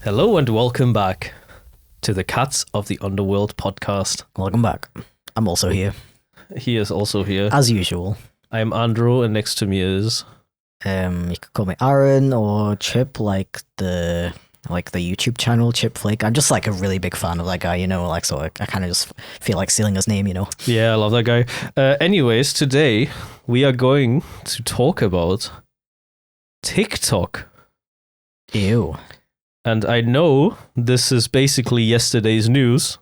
Hello and welcome back to the Cats of the Underworld podcast. Welcome back. I'm also here. He is also here. As usual. I'm Andrew, and next to me is... You could call me Aaron or Chip, like the YouTube channel Chip Flake. I'm just like a really big fan of that guy, so I kind of just feel like stealing his name, Yeah, I love that guy. Anyways, today we are going to talk about TikTok. Ew. And I know this is basically yesterday's news,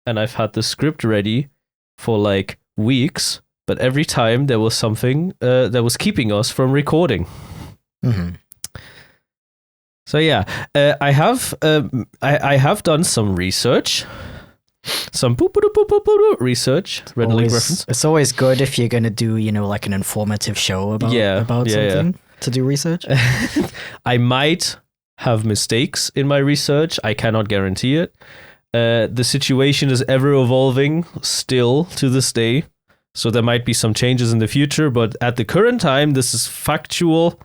and I've had the script ready for like weeks, but every time there was something that was keeping us from recording. Mm-hmm. So yeah, I have done some research, some research, red link reference. It's always good if you're going to do, like an informative show about something to do research. I might have mistakes in my research. I cannot guarantee it. The situation is ever evolving still to this day, so there might be some changes in the future, but at the current time, this is factual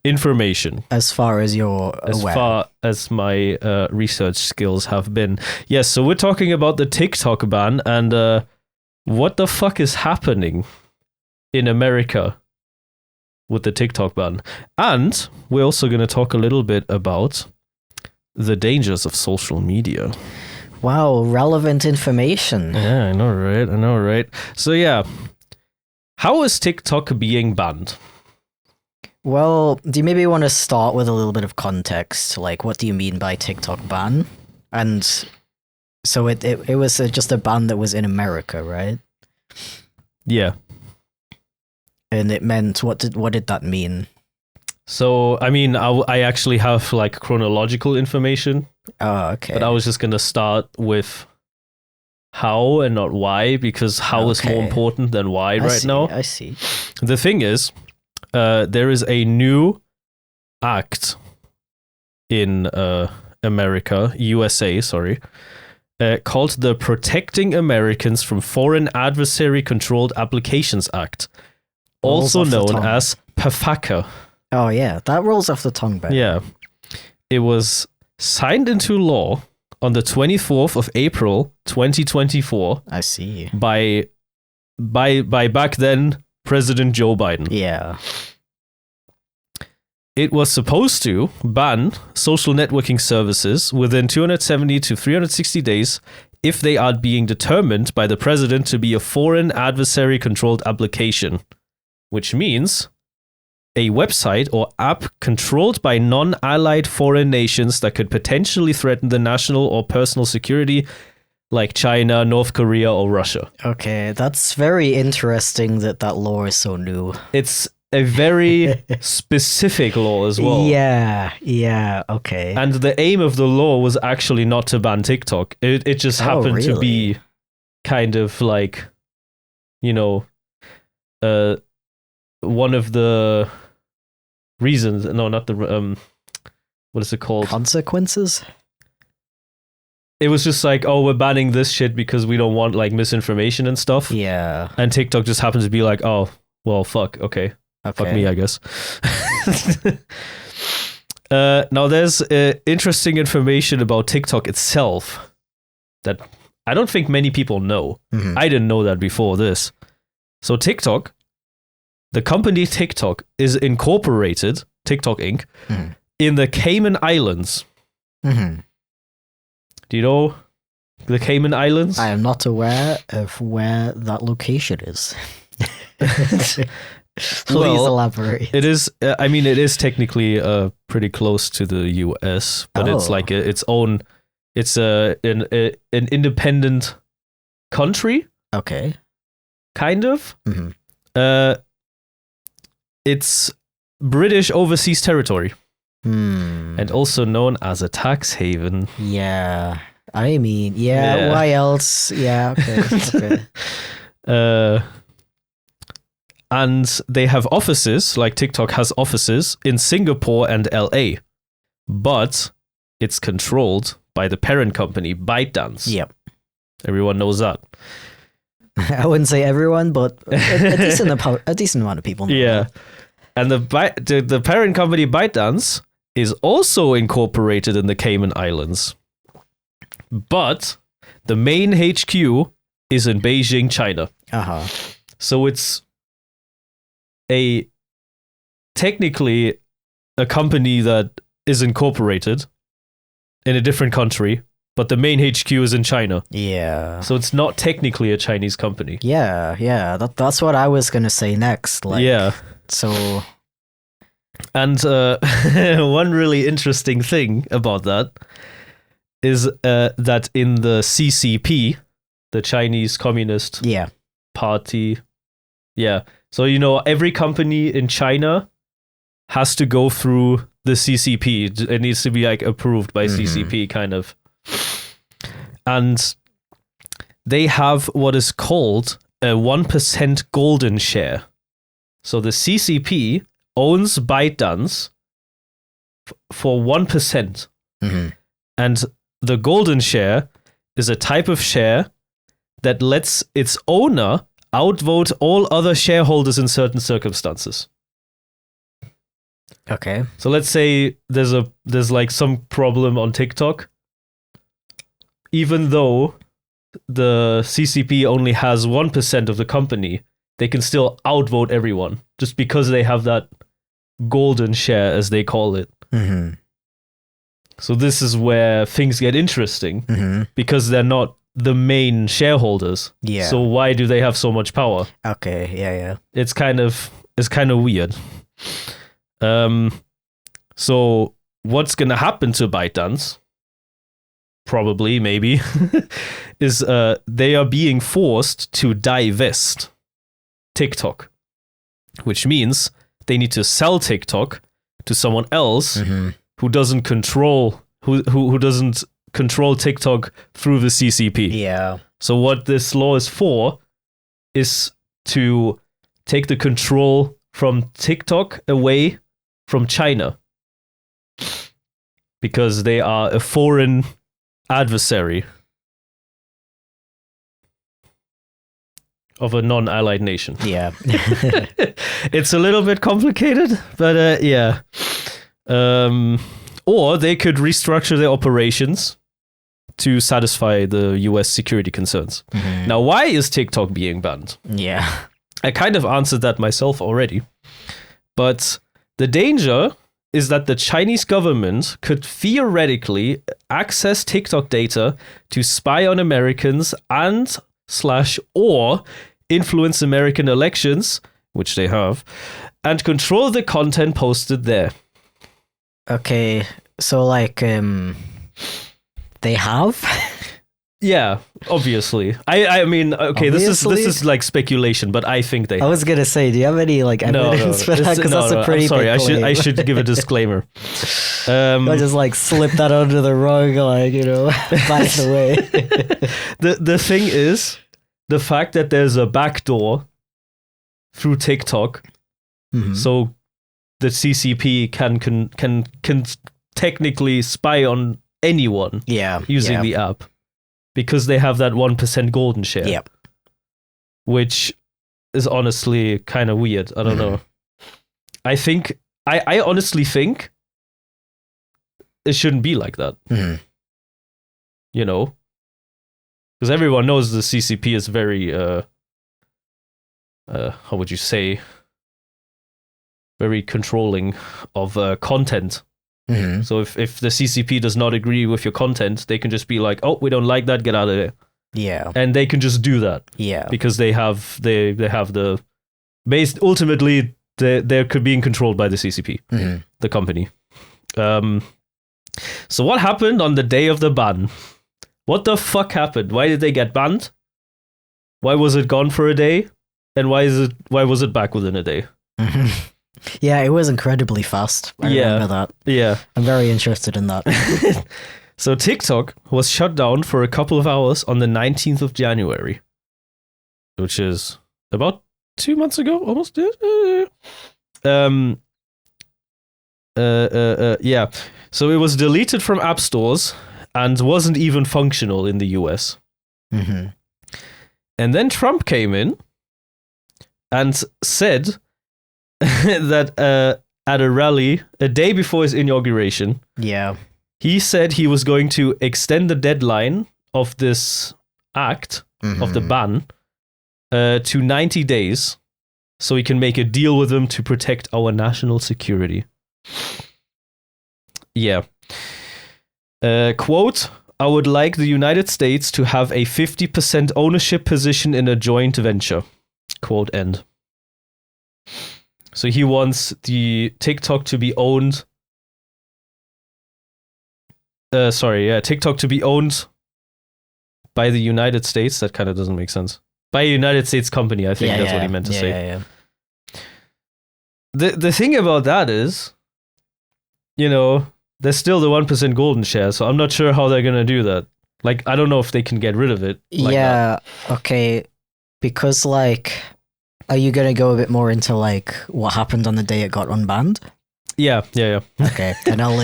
information. As far as you're aware. As far as my research skills have been. Yes, so we're talking about the TikTok ban and what the fuck is happening in America with the TikTok ban. And we're also going to talk a little bit about the dangers of social media. Wow, relevant information. Yeah, I know, right? So yeah, how is TikTok being banned? Well, do you maybe want to start with a little bit of context? Like, what do you mean by TikTok ban? And so it was just a ban that was in America, right? Yeah. And it meant, what did that mean? So, I mean, I actually have like chronological information. Oh, okay. But I was just going to start with how and not why, because how is more important than why now. I see. The thing is, there is a new act in America, USA, called the Protecting Americans from Foreign Adversary Controlled Applications Act, also known as PAFaka. Oh, yeah, that rolls off the tongue better. Yeah. It was signed into law on the 24th of April, 2024. I see. By back then President Joe Biden. Yeah. It was supposed to ban social networking services within 270 to 360 days if they are being determined by the president to be a foreign adversary controlled application, which means a website or app controlled by non-allied foreign nations that could potentially threaten the national or personal security, like China, North Korea, or Russia. Okay, that's very interesting that law is so new. It's a very specific law as well. Yeah, okay. And the aim of the law was actually not to ban TikTok. It just happened to be kind of like, one of the reasons. No, not the what is it called? Consequences? It was just like, oh, we're banning this shit because we don't want like misinformation and stuff. Yeah. And TikTok just happens to be like, oh, well, fuck. Okay. Fuck me, I guess. Now, there's interesting information about TikTok itself that I don't think many people know. Mm-hmm. I didn't know that before this. So TikTok, the company TikTok is incorporated, TikTok Inc., in the Cayman Islands. Mm-hmm. Do you know the Cayman Islands? I am not aware of where that location is. Please elaborate. It is. It is technically pretty close to the U.S., but it's like its own. It's an independent country. Okay. Kind of. Mm-hmm. It's British overseas territory, and also known as a tax haven. Yeah. Why else? Yeah. Okay. And they have offices, like TikTok has offices in Singapore and LA, but it's controlled by the parent company, ByteDance. Yep. Everyone knows that. I wouldn't say everyone, but a decent amount of people know that. And the parent company, ByteDance, is also incorporated in the Cayman Islands. But the main HQ is in Beijing, China. Uh-huh. So it's technically a company that is incorporated in a different country, but the main HQ is in China. Yeah. So it's not technically a Chinese company. Yeah. That's what I was gonna say next. Like, Yeah. So. And one really interesting thing about that is that in the CCP, the Chinese Communist Party, so every company in China has to go through the CCP. It needs to be like approved by CCP, kind of. And they have what is called a 1% golden share. So the CCP owns ByteDance for 1%. And the golden share is a type of share that lets its owner outvote all other shareholders in certain circumstances. Okay. So let's say there's like some problem on TikTok. Even though the CCP only has 1% of the company, they can still outvote everyone just because they have that golden share, as they call it. So this is where things get interesting because they're not the main shareholders. Yeah. So why do they have so much power? Okay. Yeah. It's kind of weird. So what's gonna happen to ByteDance? Probably, maybe, is they are being forced to divest TikTok, which means they need to sell TikTok to someone else who doesn't control TikTok through the CCP. Yeah. So what this law is for is to take the control from TikTok away from China, because they are a foreign adversary of a non-allied nation. Yeah. It's a little bit complicated, but yeah. Or they could restructure their operations to satisfy the US security concerns. Now, why is TikTok being banned? Yeah. I kind of answered that myself already. But the danger is that the Chinese government could theoretically access TikTok data to spy on Americans and or influence American elections, which they have, and control the content posted there. Okay, so like they have? Yeah, obviously. I mean, okay, Obviously? this is like speculation, but I think they I was gonna say, do you have any like evidence for that? Because that's a pretty I'm sorry, big claim. I should give a disclaimer. I just like slip that under the rug, like, by the way. The thing is, the fact that there's a backdoor through TikTok, so the CCP can technically spy on anyone using the app, because they have that 1% golden share. Yep. Which is honestly kind of weird. I don't know. I honestly think it shouldn't be like that. Because everyone knows the CCP is very how would you say, very controlling of content. So if the CCP does not agree with your content, they can just be like, oh, we don't like that, get out of there. Yeah. And they can just do that. Yeah. Because they have the based, ultimately they're being controlled by the CCP, the company. So what happened on the day of the ban? What the fuck happened? Why did they get banned? Why was it gone for a day? And why was it back within a day? Yeah, it was incredibly fast. I remember that. Yeah. I'm very interested in that. So TikTok was shut down for a couple of hours on the 19th of January, which is about 2 months ago, almost. Yeah. So it was deleted from app stores and wasn't even functional in the US. And then Trump came in and said that at a rally a day before his inauguration. Yeah. He said he was going to extend the deadline of this act, of the ban, to 90 days so he can make a deal with them to protect our national security. Yeah. Quote, I would like the United States to have a 50% ownership position in a joint venture. Quote end. So he wants the TikTok to be owned. TikTok to be owned by the United States. That kind of doesn't make sense. By a United States company, I think that's what he meant to say. Yeah. The thing about that is, you know, there's still the 1% golden share, so I'm not sure how they're going to do that. Like, I don't know if they can get rid of it. Like that. Okay. Because, like, are you going to go a bit more into, like, what happened on the day it got unbanned? Yeah. Okay. And I'll...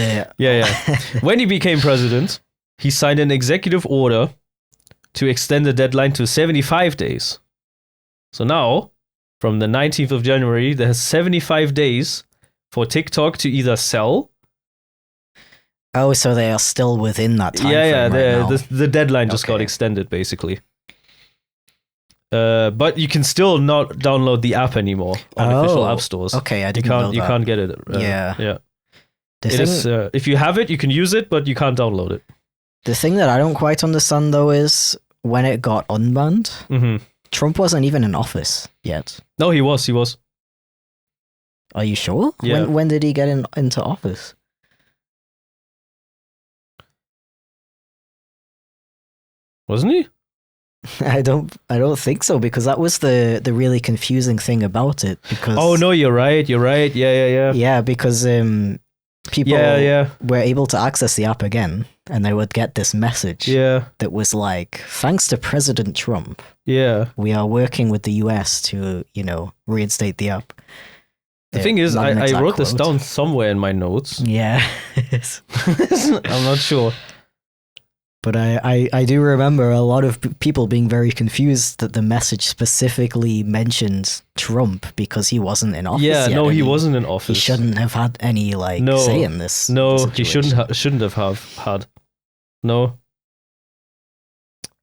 When he became president, he signed an executive order to extend the deadline to 75 days. So now, from the 19th of January, there's 75 days for TikTok to either sell. Oh, so they are still within that time the deadline just got extended, basically. But you can still not download the app anymore on official app stores. Okay, I didn't know that. You can't get it. Yeah. If you have it, you can use it, but you can't download it. The thing that I don't quite understand, though, is when it got unbanned, Trump wasn't even in office yet. No, he was. Are you sure? Yeah. When did he get into office? Wasn't he? I don't think so, because that was the really confusing thing about it. Because oh no, you're right. Yeah. Yeah, because people were able to access the app again, and they would get this message that was like, thanks to President Trump, we are working with the US to, reinstate the app. The thing is, I wrote this down somewhere in my notes. Yeah. I'm not sure. But I do remember a lot of people being very confused that the message specifically mentioned Trump because he wasn't in office yet. No, he wasn't in office. He shouldn't have had any say in this. No, situation. He shouldn't have had. No.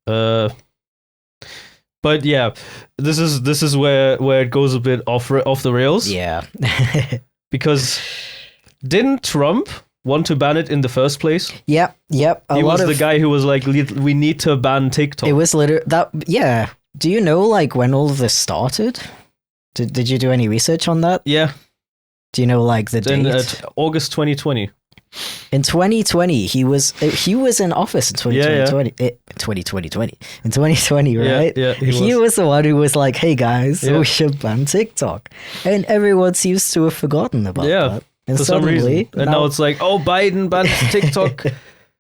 But yeah, this is where it goes a bit off the rails. Yeah. Because didn't Trump want to ban it in the first place? Yep. He was the guy who was like, we need to ban TikTok. It was literally that. Yeah. Do you know when all of this started? Did you do any research on that? Yeah. Do you know the date? August 2020. In 2020, he was in office in 2020. In 2020, right? Yeah. He was the one who was like, "Hey guys, we should ban TikTok," and everyone seems to have forgotten about that. And for some reason. And now it's like, oh, Biden bans TikTok.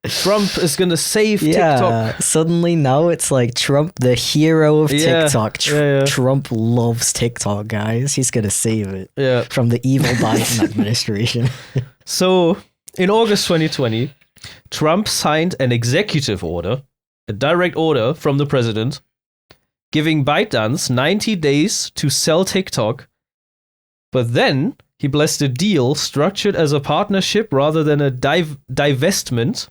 Trump is going to save TikTok. Suddenly now it's like Trump, the hero of TikTok. Trump loves TikTok, guys. He's going to save it from the evil Biden administration. So in August 2020, Trump signed an executive order, a direct order from the president, giving ByteDance 90 days to sell TikTok. But then he blessed a deal structured as a partnership rather than a divestment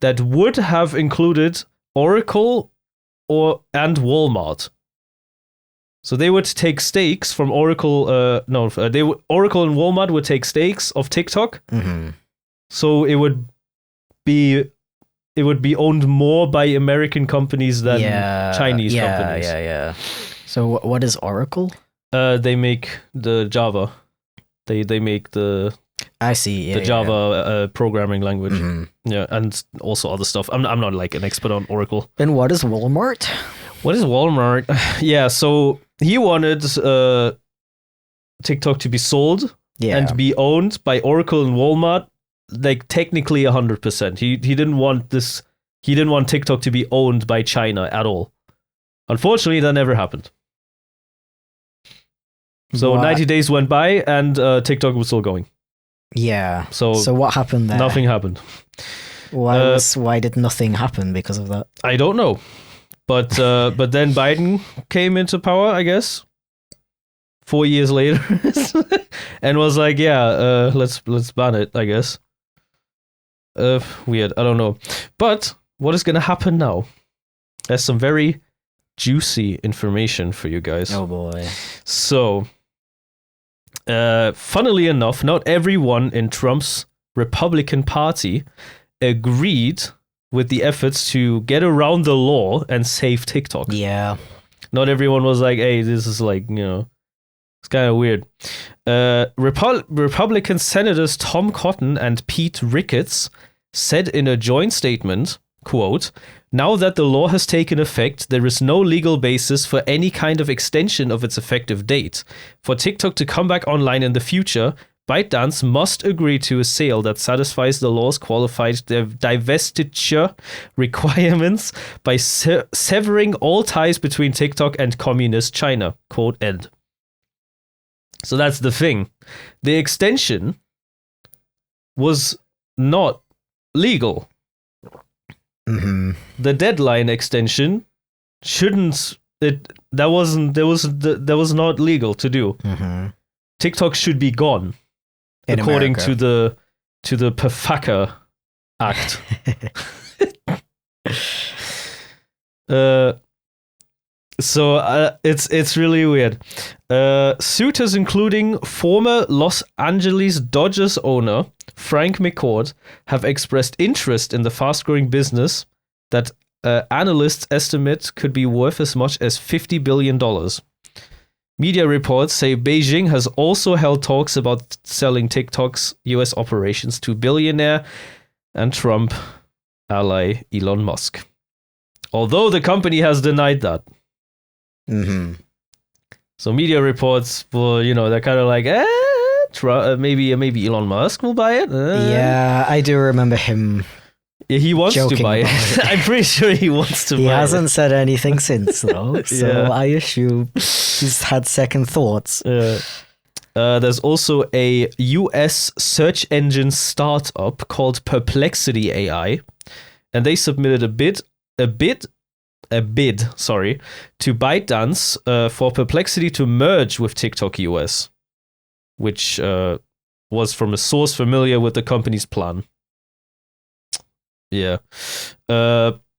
that would have included Oracle and Walmart. So they would take stakes from Oracle. Oracle and Walmart would take stakes of TikTok. Mm-hmm. So it would be owned more by American companies than Chinese companies. Yeah. So what is Oracle? They make the Java. They make the Java programming language. Mm-hmm. Yeah, and also other stuff. I'm not an expert on Oracle. And what is Walmart? What is Walmart? Yeah, so he wanted TikTok to be sold and be owned by Oracle and Walmart, technically 100%. He didn't want this. He didn't want TikTok to be owned by China at all. Unfortunately, that never happened. So 90 days went by and TikTok was still going. Yeah. So what happened there? Nothing happened. Why did nothing happen because of that? I don't know. But then Biden came into power, I guess. 4 years later, and was like, yeah, let's ban it, I guess. Weird. I don't know. But what is gonna happen now? There's some very juicy information for you guys. Oh boy. So, funnily enough, not everyone in Trump's Republican Party agreed with the efforts to get around the law and save TikTok. Yeah. Not everyone was like, hey, this is like, it's kind of weird. Republican Senators Tom Cotton and Pete Ricketts said in a joint statement, quote, "Now that the law has taken effect, there is no legal basis for any kind of extension of its effective date. For TikTok to come back online in the future, ByteDance must agree to a sale that satisfies the law's qualified divestiture requirements by severing all ties between TikTok and communist China." Quote end. So that's the thing. The extension was not legal. Mm-hmm. The deadline extension that was not legal to do. Mm-hmm. TikTok should be gone, In according America. to the PAFaka Act. So it's really weird. Suitors including former Los Angeles Dodgers owner Frank McCord have expressed interest in the fast-growing business that analysts estimate could be worth as much as $50 billion. Media reports say Beijing has also held talks about selling TikTok's US operations to billionaire and Trump ally Elon Musk. Although the company has denied that. Mm-hmm. So media reports were, they're kind of like, maybe Elon Musk will buy it. Yeah, I do remember him. He wants to joking buy it. about it. I'm pretty sure he wants to buy it. He hasn't said anything since, though. So Yeah. I assume he's had second thoughts. There's also a US search engine startup called Perplexity AI, and they submitted a bid, to ByteDance for Perplexity to merge with TikTok US, which was from a source familiar with the company's plan. Yeah.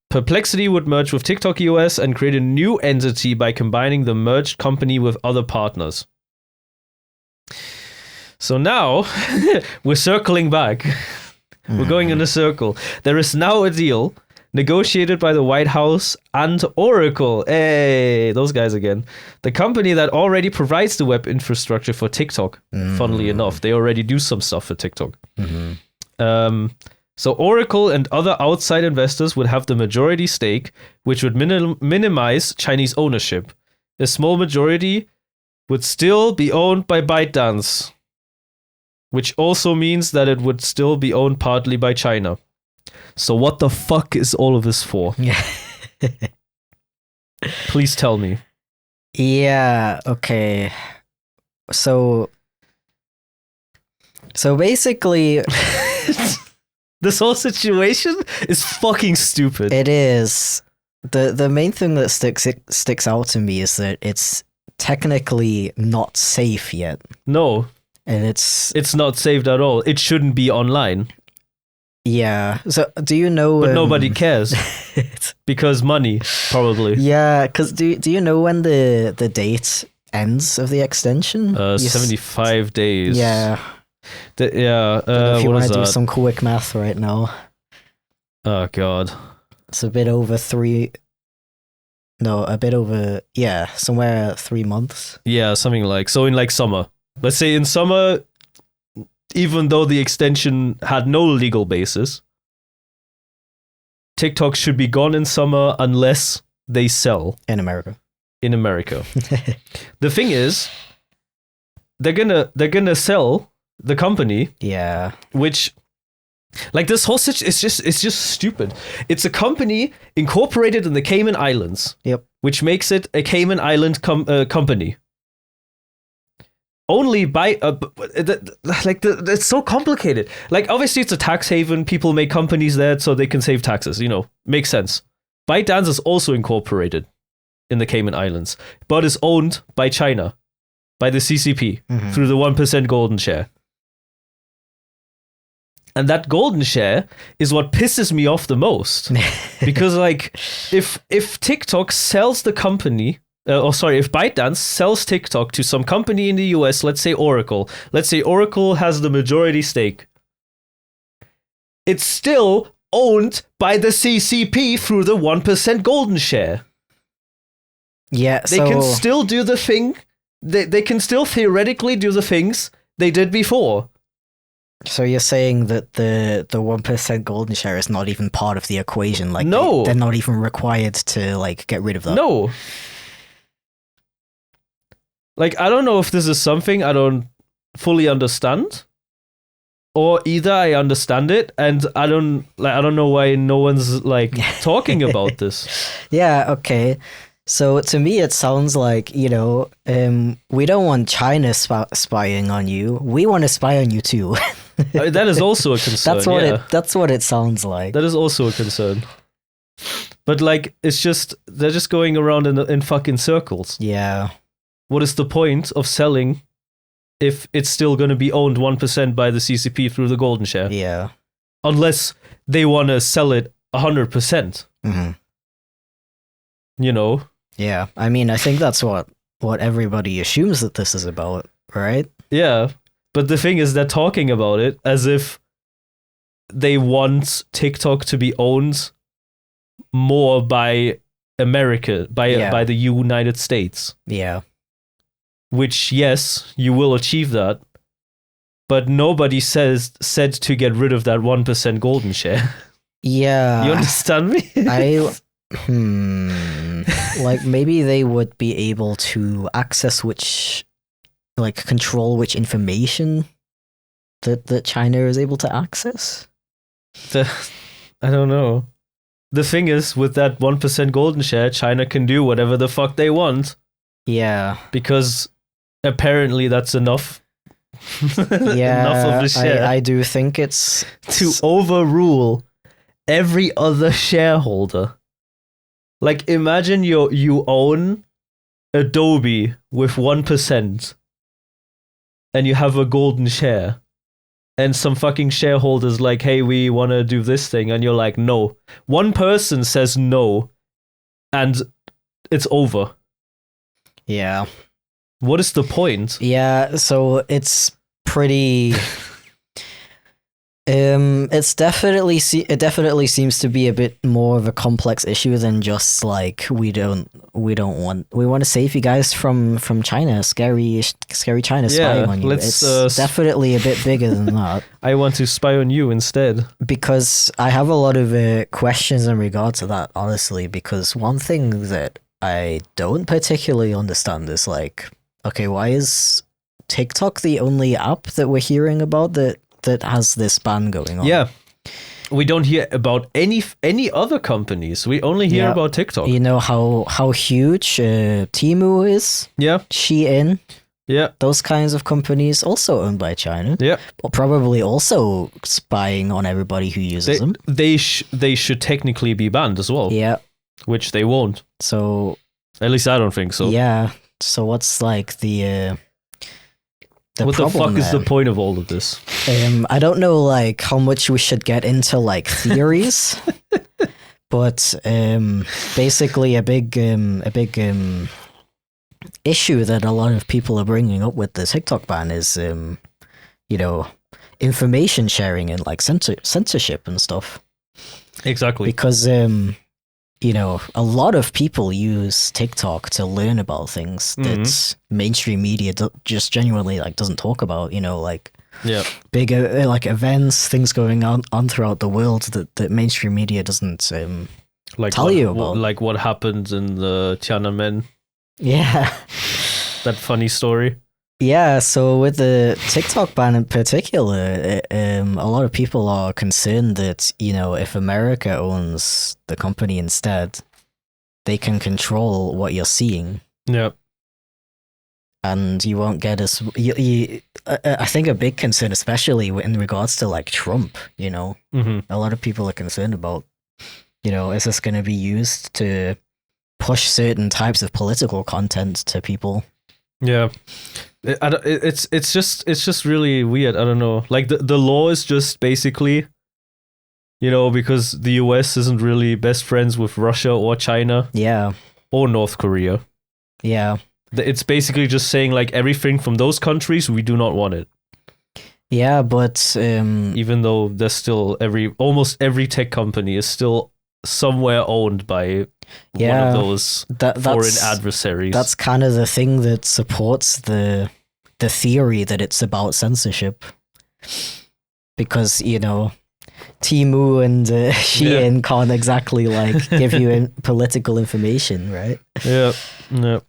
Perplexity would merge with TikTok US and create a new entity by combining the merged company with other partners. So now we're circling back. We're going in a circle. There is now a deal negotiated by the White House and Oracle. Hey, those guys again. The company that already provides the web infrastructure for TikTok. Funnily enough, they already do some stuff for TikTok. Mm-hmm. So Oracle and other outside investors would have the majority stake, which would minimize Chinese ownership. A small majority would still be owned by ByteDance, which also means that it would still be owned partly by China. So what the fuck is all of this for? Please tell me. Yeah, okay. So basically This whole situation is fucking stupid. it is the main thing that sticks out to me is that it's technically not safe yet. No, And it's not saved at all. It shouldn't be online. yeah. So do you know But nobody cares. Because money, probably. Yeah, because do you know when the date ends of the extension? 75 days. Yeah. If If you what want is to do that? some quick math right now, Oh, God. it's a bit over somewhere 3 months. Yeah, something like, so in like summer. Let's say in summer, even though the extension had no legal basis, TikTok should be gone in summer unless they sell In America. in America. The thing is, they're gonna sell the company, Yeah. which, like, this whole situation, it's just stupid. It's a company incorporated in the Cayman Islands. Yep. Which makes it a Cayman Island company. Only by it's so complicated. Like, obviously it's a tax haven. People make companies there so they can save taxes. Makes sense. ByteDance is also incorporated in the Cayman Islands, but is owned by China. by the CCP through the 1% golden share. And that golden share is what pisses me off the most. Because like if TikTok sells the company, if ByteDance sells TikTok to some company in the US, let's say Oracle. Let's say Oracle has the majority stake. It's still owned by the CCP through the 1% golden share. Yeah, They can still do the thing. They can still theoretically do the things they did before. So you're saying that the 1% golden share is not even part of the equation? Like, no, they're not even required to like get rid of that. No. Like, I don't know if this is something I don't fully understand, or either I understand it and I don't know why no one's like talking about this. Yeah. Okay. So to me, it sounds like, we don't want China spying on you. We want to spy on you too. That is also a concern. That's what it sounds like. That is also a concern. But like, it's just they're just going around in fucking circles. Yeah. What is the point of selling if it's still going to be owned 1% by the CCP through the golden share? Yeah. Unless they want to sell it 100%. You know. Yeah, I mean, I think that's what everybody assumes that this is about, right? Yeah, but the thing is, they're talking about it as if they want TikTok to be owned more by America, by the United States. Yeah. Which, yes, you will achieve that, but nobody said to get rid of that 1% golden share. Yeah. You understand me? Like, maybe they would be able to control which information that China is able to access. I don't know. The thing is, with that 1% golden share, China can do whatever the fuck they want. Yeah. Because apparently that's enough. Yeah. Enough of the share. I do think it's to overrule every other shareholder. Like, imagine you own Adobe with 1% and you have a golden share and some fucking shareholders like, hey, we want to do this thing, and you're like, no. One person says no and it's over. Yeah. What is the point? Yeah, so it's pretty it definitely seems to be a bit more of a complex issue than just like we want to save you guys from China, scary China spying on you. It's definitely a bit bigger than that. I want to spy on you instead. Because I have a lot of questions in regard to that, honestly, because one thing that I don't particularly understand is like, okay, why is TikTok the only app that we're hearing about that has this ban going on? Yeah. We don't hear about any other companies. We only hear about TikTok. You know how huge Temu is? Yeah. Shein? Yeah. Those kinds of companies also owned by China. Yeah. Or probably also spying on everybody who uses them. They should technically be banned as well. Yeah. Which they won't. So... At least I don't think so. Yeah. So what's like the what the fuck is the point of all of this? I don't know like how much we should get into like theories, but basically a big issue that a lot of people are bringing up with the TikTok ban is information sharing and like censorship and stuff. Exactly. Because a lot of people use TikTok to learn about things that mainstream media just genuinely like doesn't talk about. Big like events, things going on throughout the world that mainstream media doesn't tell you about. Like what happened in the Tiananmen. Yeah, that funny story. Yeah, so with the TikTok ban in particular, a lot of people are concerned that, if America owns the company instead, they can control what you're seeing. Yeah. And you won't get as... I think a big concern, especially in regards to, like, Trump, a lot of people are concerned about, is this going to be used to push certain types of political content to people? Yeah. It's just really weird. I don't know. Like the law is just basically, because the US isn't really best friends with Russia or China Yeah. or North Korea. Yeah. It's basically just saying like everything from those countries, we do not want it. Yeah, but Even though there's still almost every tech company is still somewhere owned by one of those foreign adversaries. That's kind of the thing that supports the theory that it's about censorship. Because, Temu and Shein can't exactly like give you political information, right? Yeah. Yeah.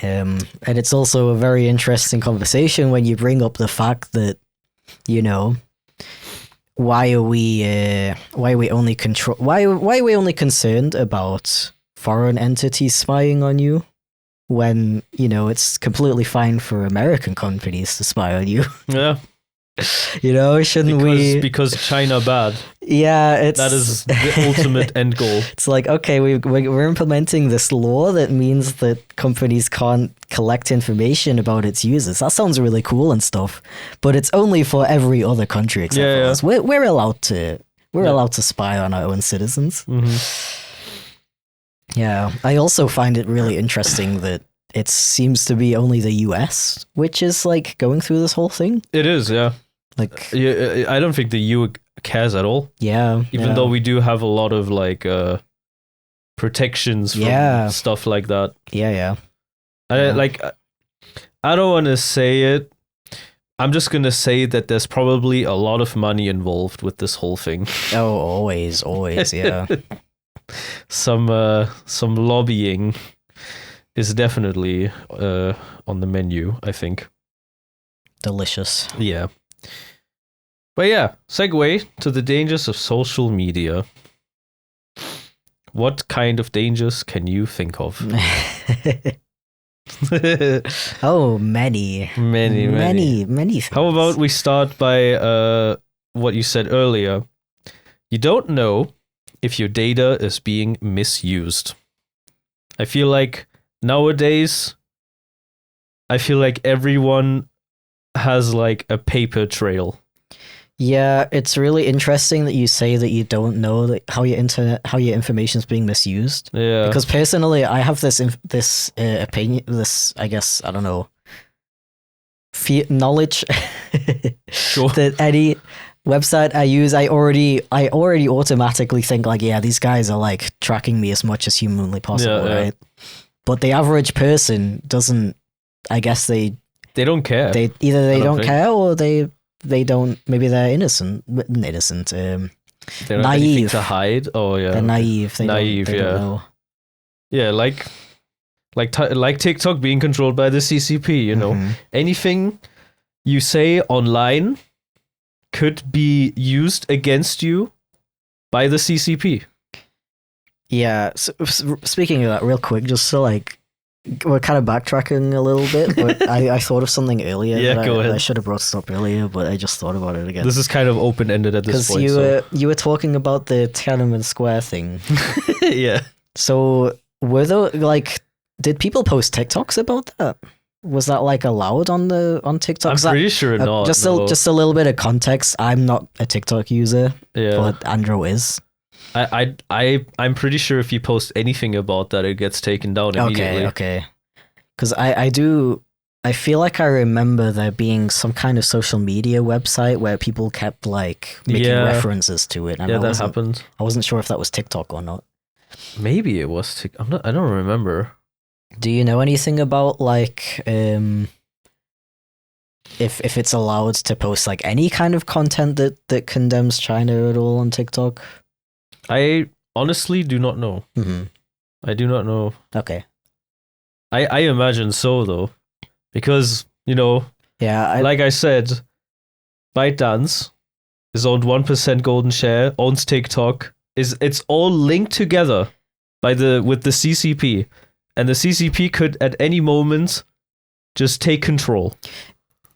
And it's also a very interesting conversation when you bring up the fact that, why are we only concerned about foreign entities spying on you when, it's completely fine for American companies to spy on you? Yeah. Shouldn't we? Because China bad. Yeah, that is the ultimate end goal. It's like, okay, we're implementing this law that means that companies can't collect information about its users. That sounds really cool and stuff, but it's only for every other country except for us. We're allowed to spy on our own citizens. Mm-hmm. Yeah, I also find it really interesting that it seems to be only the US which is like going through this whole thing. It is, yeah. Like, I don't think the EU cares at all. Yeah. Even though we do have a lot of like protections from stuff like that. Yeah. I don't want to say it. I'm just going to say that there's probably a lot of money involved with this whole thing. Oh, always, yeah. Some lobbying is definitely on the menu, I think. Delicious. Yeah. But yeah, segue to the dangers of social media. What kind of dangers can you think of? Oh, many. How about we start by what you said earlier? You don't know if your data is being misused. I feel like nowadays, everyone has like a paper trail. Yeah, it's really interesting that you say that you don't know that how your information is being misused. Yeah. Because personally, I have this opinion, I guess, I don't know, knowledge Sure. that any website I use, I already automatically think like, yeah, these guys are like tracking me as much as humanly possible, right? But the average person doesn't. I guess they don't care. They don't care or they don't. Maybe they're innocent. They don't naive. have anything to hide. Oh yeah, they're naive. They don't know. Yeah, like TikTok being controlled by the CCP. Anything you say online could be used against you by the CCP. Yeah. So, speaking of that, real quick, just so like we're kind of backtracking a little bit, but I thought of something earlier. Yeah, go ahead. I should have brought it up earlier, but I just thought about it again. This is kind of open-ended at this point. Because you were talking about the Tiananmen Square thing. Yeah. So did people post TikToks about that? Was that like allowed on TikTok? I'm pretty sure not. Just a little bit of context. I'm not a TikTok user, but Andrew is. I'm pretty sure if you post anything about that, it gets taken down immediately. Okay. Because I feel like I remember there being some kind of social media website where people kept like making references to it. And that happened. I wasn't sure if that was TikTok or not. Maybe it was TikTok. I don't remember. Do you know anything about like if it's allowed to post like any kind of content that condemns China at all on TikTok? I honestly do not know. Mm-hmm. I do not know. Okay. I imagine so though, because like I said, ByteDance is owned 1% golden share, owns TikTok. It's all linked together with the CCP, and the CCP could at any moment just take control.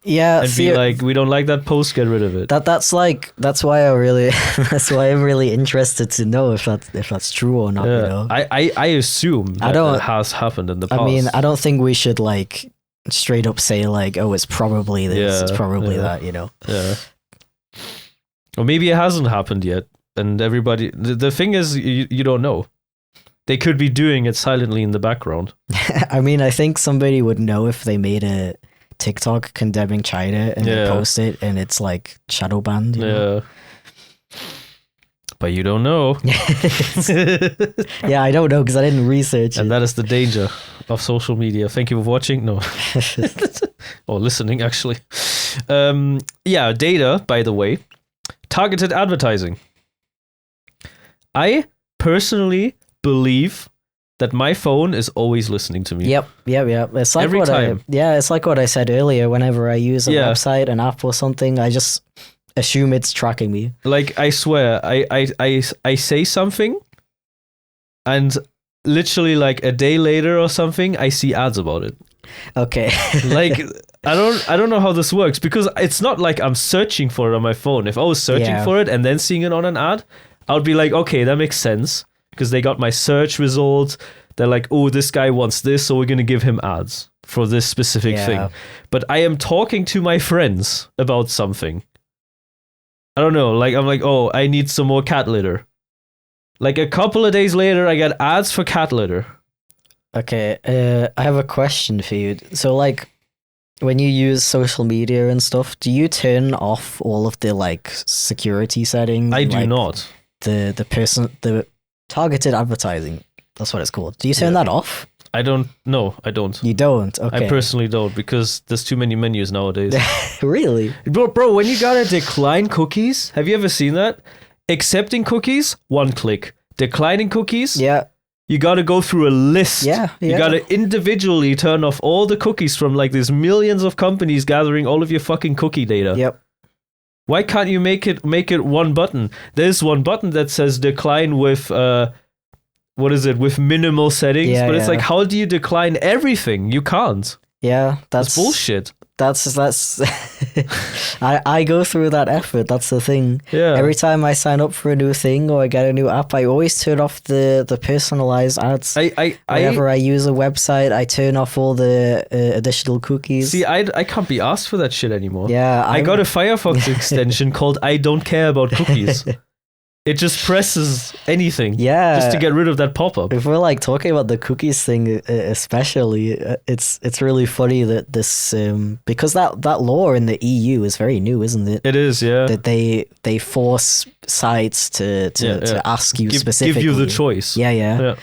Yeah, and be like, we don't like that post, get rid of it. That's why I really that's why I'm really interested to know if that's true or not. You know, I assume that has happened in the past. I mean, I don't think we should like straight up say like, oh, it's probably this, it's probably that. You know. Yeah. Or maybe it hasn't happened yet, and everybody. The thing is, you don't know. They could be doing it silently in the background. I mean, I think somebody would know if they made a TikTok condemning China and they post it and it's like shadow banned. You know? But you don't know. Yeah, I don't know because I didn't research and that is the danger of social media. Thank you for watching. No. Or listening, actually. Data, by the way. Targeted advertising. I personally believe that my phone is always listening to me. Yep. It's like every time. It's like what I said earlier. Whenever I use a website, an app or something, I just assume it's tracking me. Like, I swear, I say something, and literally like a day later or something, I see ads about it. Okay. Like, I don't know how this works, because it's not like I'm searching for it on my phone. If I was searching for it and then seeing it on an ad, I would be like, okay, that makes sense. Because they got my search results. They're like, oh, this guy wants this, so we're going to give him ads for this specific thing. But I am talking to my friends about something. I don't know. Like, I'm like, oh, I need some more cat litter. Like, a couple of days later, I get ads for cat litter. Okay, I have a question for you. So, like, when you use social media and stuff, do you turn off all of the, like, security settings? I do not. The targeted advertising, that's what it's called. Do you turn that off? I don't. No, I don't. You don't? Okay. I personally don't, because there's too many menus nowadays. Really? Bro, when you gotta decline cookies, have you ever seen that? Accepting cookies, one click. Declining cookies, you gotta go through a list. You gotta individually turn off all the cookies from like these millions of companies gathering all of your fucking cookie data. Yep. Why can't you make it one button? There's one button that says decline with with minimal settings, but it's like, how do you decline everything? You can't. Yeah, that's bullshit. That's I go through that effort. That's the thing. Yeah. Every time I sign up for a new thing or I get a new app, I always turn off the personalized ads. Whenever I use a website, I turn off all the additional cookies. See, I can't be asked for that shit anymore. Yeah, I got a Firefox extension called I don't care about cookies. It just presses anything just to get rid of that pop-up. If we're like talking about the cookies thing especially, it's really funny that this because that law in the EU is very new, isn't it? It is, yeah. That they force sites to ask you specifically. Give you the choice. Yeah.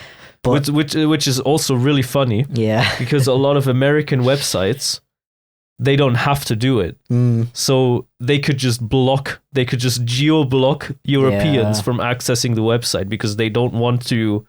But which is also really funny. Yeah. Because a lot of American websites, they don't have to do it. So they could just geo-block Europeans from accessing the website because they don't want to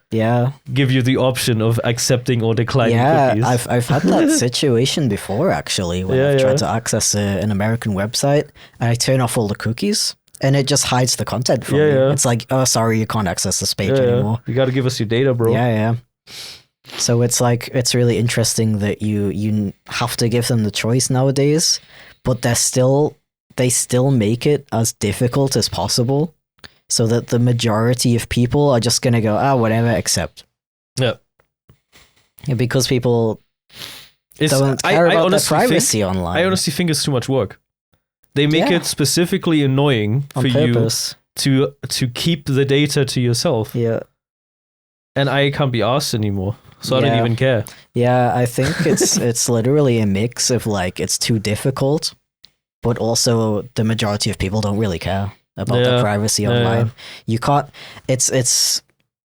give you the option of accepting or declining cookies. I've had that situation before, actually, when I've tried to access an American website and I turn off all the cookies and it just hides the content from you. It's like, oh, sorry, you can't access this page anymore. You got to give us your data, bro. Yeah. So it's like, it's really interesting that you have to give them the choice nowadays, but they still make it as difficult as possible so that the majority of people are just going to go, whatever, accept. Yeah. Because people don't care about their privacy online. I honestly think it's too much work. They make it specifically annoying for you to keep the data to yourself. Yeah. And I can't be asked anymore. So I don't even care. Yeah, I think it's literally a mix of like, it's too difficult, but also the majority of people don't really care about their privacy online. You can't, it's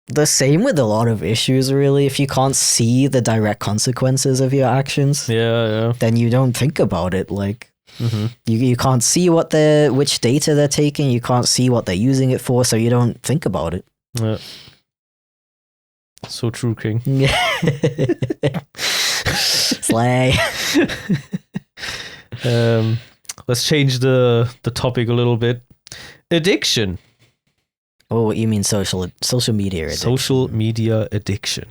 the same with a lot of issues, really. If you can't see the direct consequences of your actions, then you don't think about it. Like, you can't see which data they're taking, you can't see what they're using it for, so you don't think about it. Yeah. So true, King. Slay. Let's change the topic a little bit. Addiction. Oh, what you mean social media addiction? Social media addiction.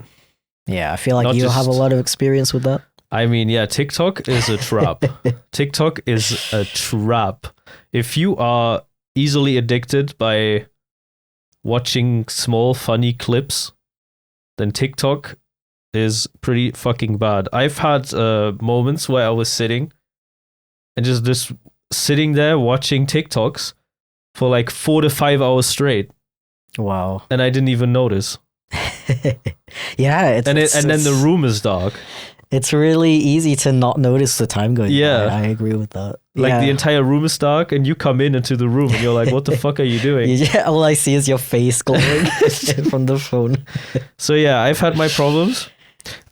Yeah, I feel like Not you just- have a lot of experience with that. I mean, yeah, TikTok is a trap. TikTok is a trap. If you are easily addicted by watching small funny clips, then TikTok is pretty fucking bad. I've had moments where I was sitting and just sitting there watching TikToks for like 4 to 5 hours straight. Wow. And I didn't even notice. Yeah, and then the room is dark. It's really easy to not notice the time going Yeah. by. I agree with that. Like the entire room is dark and you come into the room and you're like, what the fuck are you doing? Yeah, all I see is your face glowing from the phone. So yeah, I've had my problems.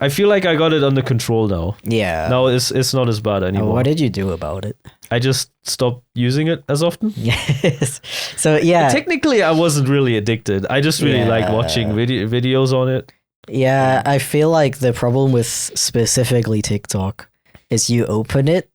I feel like I got it under control now. Yeah. Now it's not as bad anymore. What did you do about it? I just stopped using it as often. Yes. So yeah. Technically, I wasn't really addicted. I just really like watching videos on it. Yeah, I feel like the problem with specifically TikTok is you open it.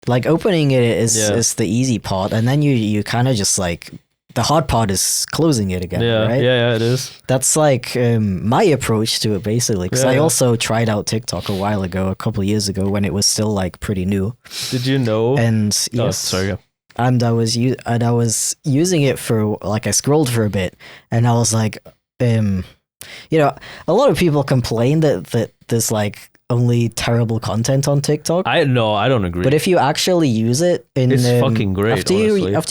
Like opening it is the easy part, and then you kind of just like the hard part is closing it again, right? Yeah, it is. That's like my approach to it basically, because I also tried out TikTok a while ago, a couple of years ago when it was still like pretty new. Did you know? And yes, sorry. Yeah. And I was using it for like I scrolled for a bit, and I was like, you know, a lot of people complain that there's like only terrible content on TikTok. I don't agree. But if you actually use it it's fucking great. After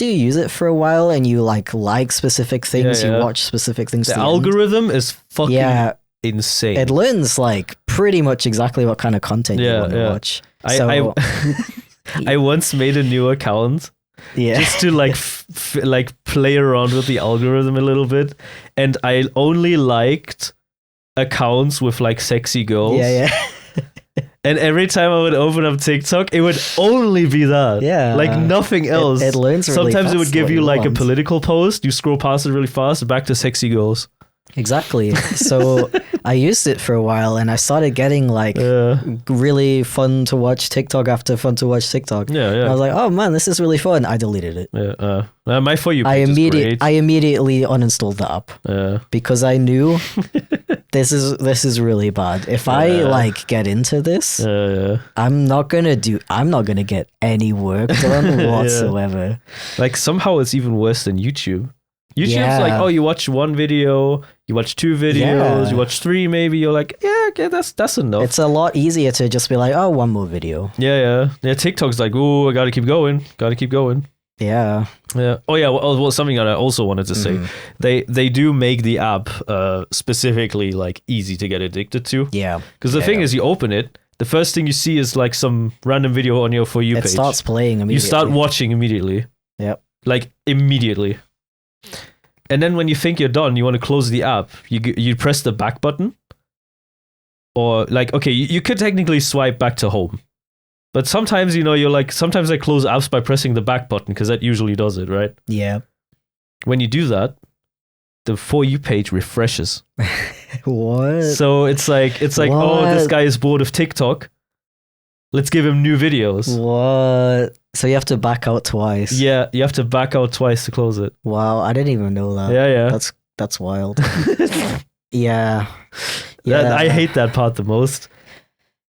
you use it for a while and you like specific things, you watch specific things. The algorithm is fucking insane. It learns like pretty much exactly what kind of content you want to watch. I once made a new account. Yeah. Just to like play around with the algorithm a little bit, and I only liked accounts with like sexy girls. Yeah. And every time I would open up TikTok, it would only be that. Yeah. Like nothing else. It learns really Sometimes fast it would give you like a political post. You scroll past it really fast, back to sexy girls. Exactly. So I used it for a while and I started getting like really fun to watch TikTok after fun to watch TikTok. Yeah. And I was like, oh man, this is really fun. I deleted it. Yeah. My For You page is great. I immediately uninstalled the app because I knew this is really bad. If I like get into this, I'm not gonna get any work done whatsoever. Like somehow it's even worse than YouTube. YouTube's like, oh, you watch one video, you watch 2 videos, you watch 3 maybe, you're like, okay, that's enough. It's a lot easier to just be like, oh, one more video. Yeah. TikTok's like, oh, I gotta keep going. Yeah. Oh yeah, well, something that I also wanted to say. They do make the app specifically like easy to get addicted to. Yeah. Because the thing is, you open it, the first thing you see is like some random video on your For You page. It starts playing immediately. You start watching immediately. Yep. Like immediately. And then when you think you're done, you want to close the app, you press the back button. Or like, okay, you could technically swipe back to home. But sometimes, you're like, sometimes I close apps by pressing the back button because that usually does it, right? Yeah. When you do that, the For You page refreshes. What? So it's like, oh, this guy is bored of TikTok. Let's give him new videos. What? So you have to back out twice. Yeah, you have to back out twice to close it. Wow, I didn't even know that. Yeah. That's wild. Yeah. I hate that part the most.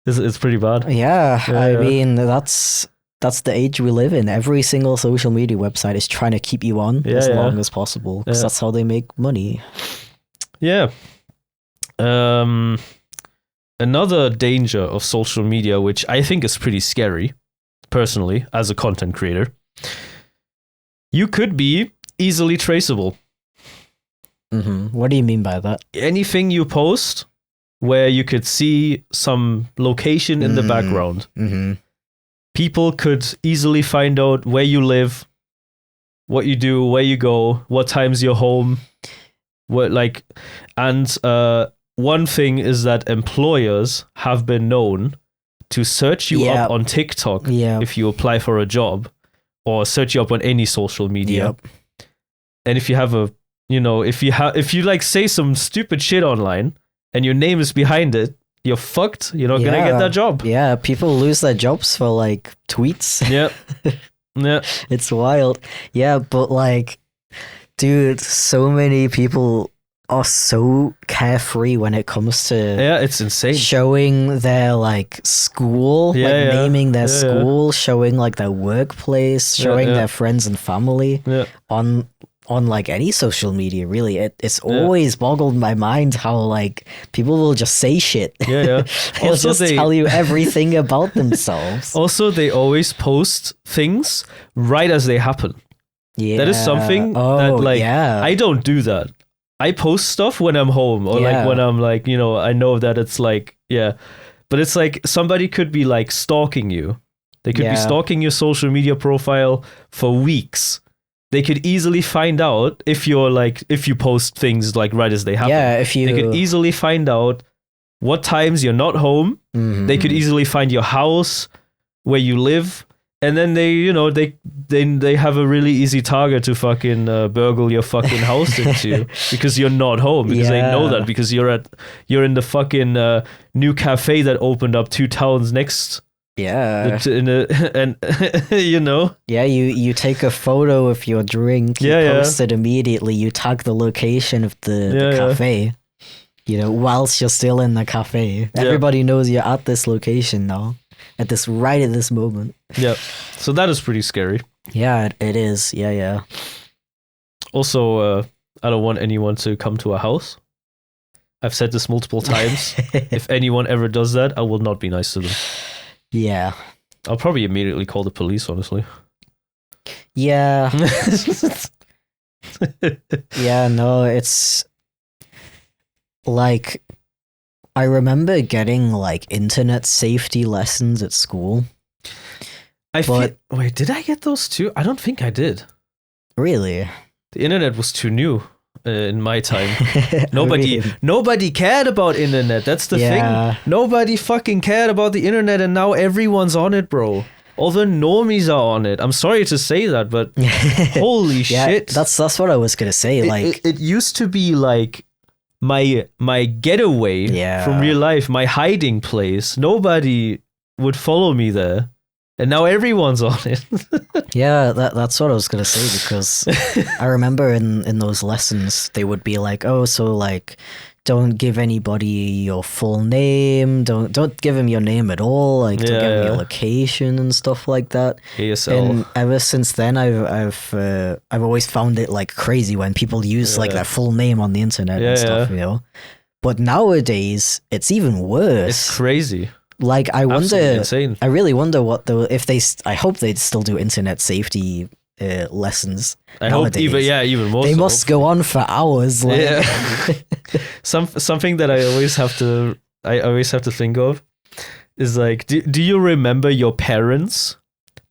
It's pretty bad. Yeah, I mean, that's the age we live in. Every single social media website is trying to keep you on as long as possible because that's how they make money. Yeah. Another danger of social media, which I think is pretty scary, personally, as a content creator, you could be easily traceable. What do you mean by that? Anything you post where you could see some location in the background. People could easily find out where you live, what you do, where you go, what times you're home. One thing is that employers have been known to search you up on TikTok if you apply for a job, or search you up on any social media. And if you have if you like say some stupid shit online and your name is behind it, you're fucked. You're not gonna get that job. Yeah, people lose their jobs for like tweets. Yeah. It's wild. Yeah, but like, dude, so many people are so carefree when it comes to Yeah, it's insane. showing their like school, Yeah, like yeah. naming their Yeah, yeah. school, showing like their workplace, showing yeah. their friends and family Yeah. on like any social media. Really, it's always boggled my mind how like people will just say shit. Yeah, yeah. They'll Also, just tell you everything about themselves. Also, they always post things right as they happen. Yeah, That is something that, like, yeah. I don't do that. I post stuff when I'm home or like when I'm like, you know, I know that it's like, yeah. But it's like somebody could be like stalking you. They could be stalking your social media profile for weeks. They could easily find out if you're like, if you post things like right as they happen. Yeah, if you... They could easily find out what times you're not home. Mhm. They could easily find your house, where you live. And then they, you know, they have a really easy target to fucking burgle your fucking house into because you're not home, because they know that, because you're in the fucking new cafe that opened up 2 towns next. Yeah. And you know. Yeah, you take a photo of your drink, you post it immediately, you tag the location of the cafe. You know, whilst you're still in the cafe. Everybody knows you're at this location now. At this moment. Yeah. So that is pretty scary. Yeah, it is. Yeah. Also, I don't want anyone to come to our house. I've said this multiple times. If anyone ever does that, I will not be nice to them. Yeah. I'll probably immediately call the police, honestly. Yeah. Yeah, no, it's like, I remember getting like internet safety lessons at school. Wait, did I get those too? I don't think I did. Really? The internet was too new in my time. Nobody cared about internet. That's the thing. Nobody fucking cared about the internet, and now everyone's on it, bro. All the normies are on it. I'm sorry to say that, but holy shit. That's what I was gonna say. It used to be like my getaway from real life, my hiding place. Nobody would follow me there, and now everyone's on it. Yeah, that's what I was gonna say, because I remember in those lessons they would be like, oh, so like, don't give anybody your full name, don't give him your name at all, like don't give him your location and stuff like that. ASL. And ever since then, I've always found it like crazy when people use like their full name on the internet and stuff, you know. But nowadays it's even worse. It's crazy. Like I wonder, insane. I really wonder I hope they'd still do internet safety lessons. I hope even more. They must go on for hours. Like. Yeah. Something that I always have to think of is like, do you remember your parents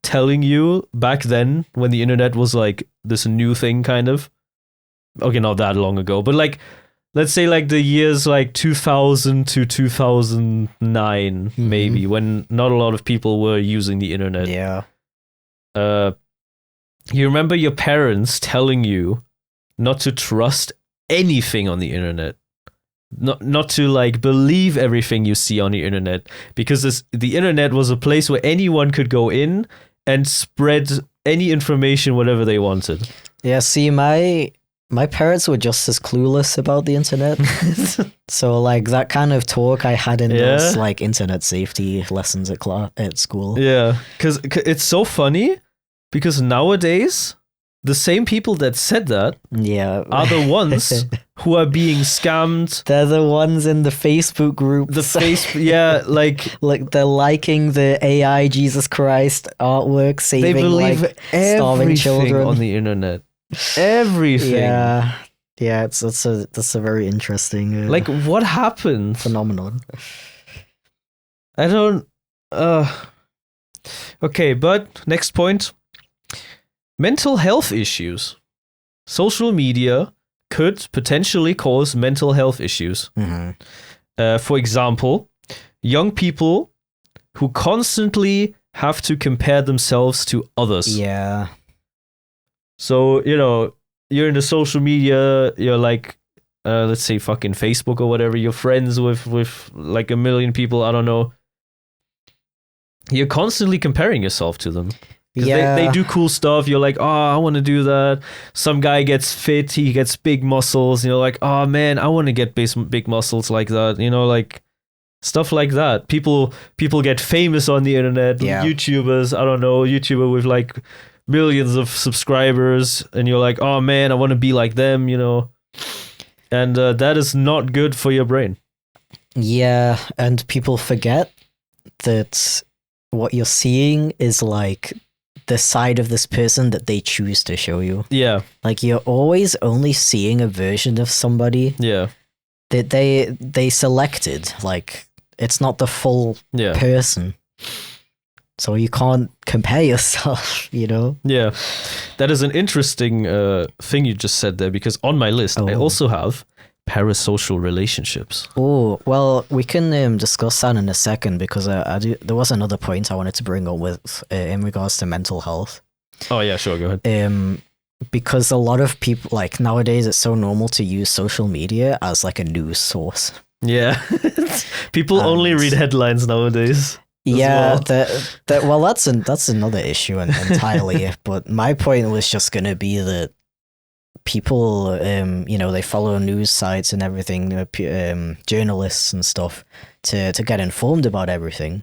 telling you back then, when the internet was like this new thing, kind of? Okay, not that long ago, but like, let's say like the years like 2000 to 2009, maybe, when not a lot of people were using the internet. Yeah. You remember your parents telling you not to trust anything on the internet, not to like believe everything you see on the internet, because the internet was a place where anyone could go in and spread any information, whatever they wanted. Yeah, see, my parents were just as clueless about the internet. So like that kind of talk I had in those like internet safety lessons at school. Yeah, because it's so funny, because nowadays the same people that said that are the ones who are being scammed. They're the ones in the Facebook group. Like they're liking the AI Jesus Christ artwork, saving, they believe like starving children on the internet. Everything. Yeah, that's a very interesting. Like, what happened? Phenomenon. I don't. Okay, but next point. Mental health issues. Social media could potentially cause mental health issues. For example, young people who constantly have to compare themselves to others. Yeah. So, you know, you're in the social media, you're like, let's say fucking Facebook or whatever, you're friends with like 1 million people, I don't know. You're constantly comparing yourself to them. 'Cause they do cool stuff. You're like, oh, I want to do that. Some guy gets fit, he gets big muscles. And you're like, oh man, I want to get big muscles like that. Like stuff like that. People get famous on the internet. Yeah. YouTubers, I don't know, YouTuber with like millions of subscribers, and you're like, oh man, I want to be like them. And that is not good for your brain. Yeah, and people forget that what you're seeing is like the side of this person that they choose to show you. Yeah. Like you're always only seeing a version of somebody Yeah. that they selected. Like it's not the full person. So you can't compare yourself, Yeah. That is an interesting thing you just said there, because on my list, I also have parasocial relationships. Oh, well, we can discuss that in a second, because there was another point I wanted to bring up with in regards to mental health. Oh yeah, sure, go ahead. Because a lot of people, like nowadays, it's so normal to use social media as like a news source. Yeah. People only read headlines nowadays. Yeah, well, that's another issue entirely. But my point was just going to be that people, they follow news sites and everything, journalists and stuff, to get informed about everything.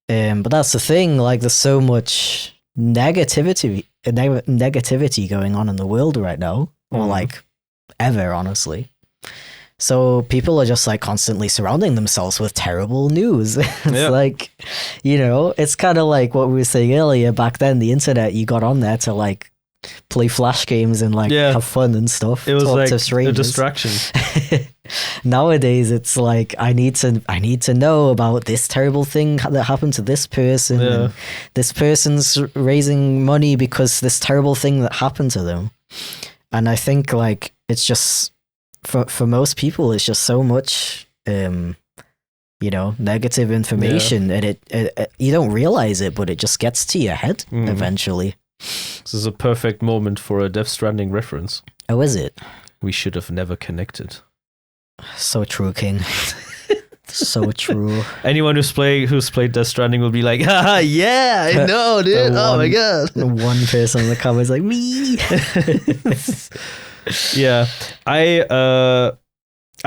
But that's the thing. Like, there's so much negativity going on in the world right now, or like ever, honestly. So people are just like constantly surrounding themselves with terrible news. It's like, it's kind of like what we were saying earlier. Back then, the internet, you got on there to like play flash games and like have fun and stuff. It was talk like to strangers. a distraction. Nowadays, it's like I need to know about this terrible thing that happened to this person. Yeah. And this person's raising money because this terrible thing that happened to them. And I think like it's just for most people, it's just so much negative information, and it you don't realize it, but it just gets to your head eventually. This is a perfect moment for a Death Stranding reference. Oh, is it? We should have never connected. So true, King. So true. Anyone who's played Death Stranding will be like, haha, yeah, I know, dude. Oh my god. One person in the comments like, me. Yeah. I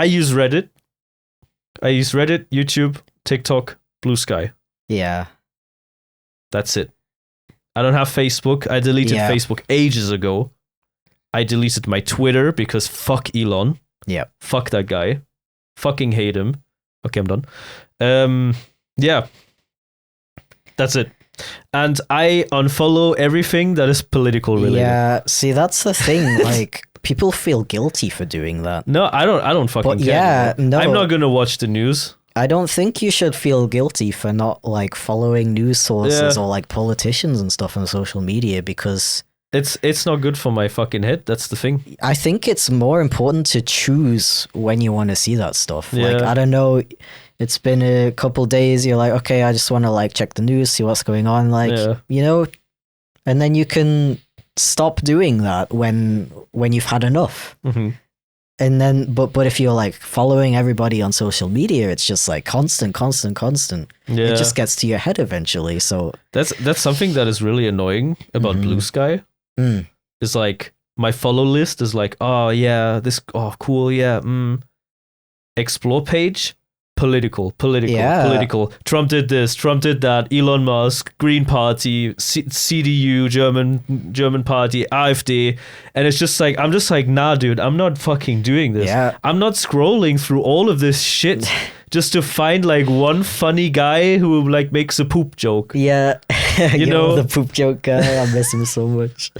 use Reddit. YouTube, TikTok, Blue Sky. Yeah. That's it. I don't have Facebook. I deleted Facebook ages ago. I deleted my Twitter because fuck Elon. Yeah. Fuck that guy. Fucking hate him. Okay, I'm done. Yeah. That's it. And I unfollow everything that is political related. Yeah, see, that's the thing. Like, people feel guilty for doing that. No, I don't fucking care. Yeah, no. I'm not gonna watch the news. I don't think you should feel guilty for not like following news sources or like politicians and stuff on social media, because it's not good for my fucking head. That's the thing. I think it's more important to choose when you want to see that stuff. Yeah. Like, I don't know, it's been a couple days, you're like, okay, I just want to like check the news, see what's going on, like, and then you can stop doing that when you've had enough. Mm-hmm. And then, but if you're like following everybody on social media, it's just like constant. Yeah. It just gets to your head eventually. So that's something that is really annoying about Blue Sky. It's like my follow list is like, oh yeah, this, oh cool, yeah. Explore page, political. Trump did this, Trump did that. Elon Musk, Green Party, CDU, German Party, AfD, and it's just like, I'm just like, nah, dude, I'm not fucking doing this. Yeah. I'm not scrolling through all of this shit just to find like one funny guy who like makes a poop joke. Yeah, you know, the poop joke guy. I miss him so much.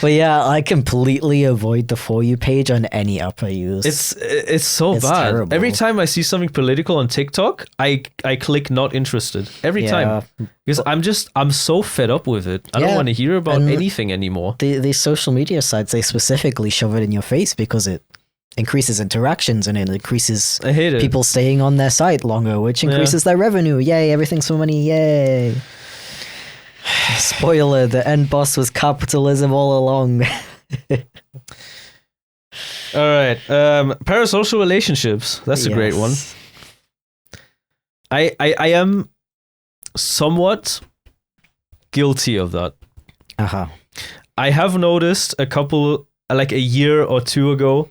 But yeah, I completely avoid the For You page on any app I use. It's so bad. Terrible. Every time I see something political on TikTok, I click not interested. Every time. Because I'm so fed up with it. I don't want to hear about anything anymore. These social media sites, they specifically shove it in your face because it increases interactions and it increases people staying on their site longer, which increases their revenue. Yay, everything's for money. Yay. Spoiler, the end boss was capitalism all along. All right. Parasocial relationships. That's a great one. I am somewhat guilty of that. Uh-huh. I have noticed a couple, like a year or two ago,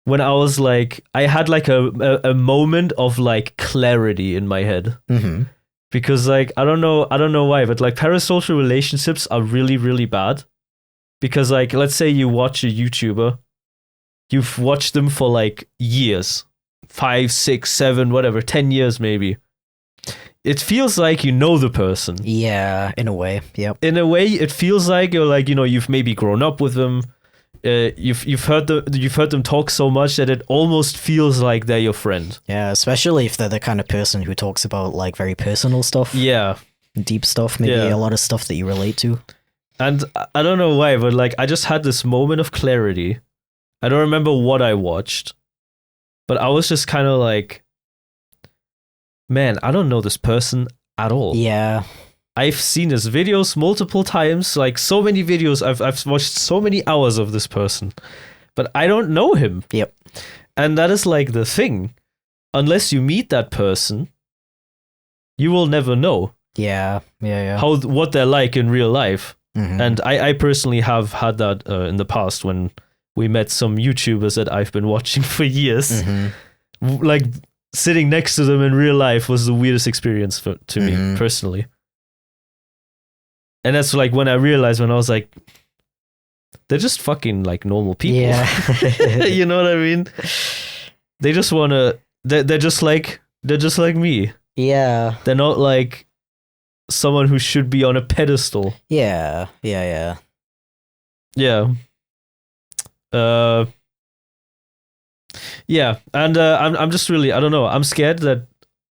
when I was like, I had like a moment of like clarity in my head. Mm-hmm. Because like, I don't know why, but like parasocial relationships are really, really bad. Because like, let's say you watch a YouTuber, you've watched them for like years, 5, 6, 7, whatever, 10 years maybe. It feels like you know the person. Yeah, in a way. Yep. In a way, it feels like you're like, you've maybe grown up with them. You've heard them talk so much that it almost feels like they're your friend. Yeah, especially if they're the kind of person who talks about like very personal stuff. Yeah. Deep stuff, maybe a lot of stuff that you relate to. And I don't know why, but like I just had this moment of clarity. I don't remember what I watched, but I was just kind of like, man, I don't know this person at all. Yeah. I've seen his videos multiple times, like so many videos. I've watched so many hours of this person, but I don't know him. Yep. And that is like the thing. Unless you meet that person, you will never know. Yeah. What they're like in real life. Mm-hmm. And I personally have had that in the past when we met some YouTubers that I've been watching for years. Mm-hmm. Like sitting next to them in real life was the weirdest experience to me personally. And that's like when I realized, when I was like, they're just fucking like normal people. Yeah. You know what I mean? They just want to, they're just like me. Yeah. They're not like someone who should be on a pedestal. Yeah. Yeah. Yeah. And I'm just really, I don't know. I'm scared that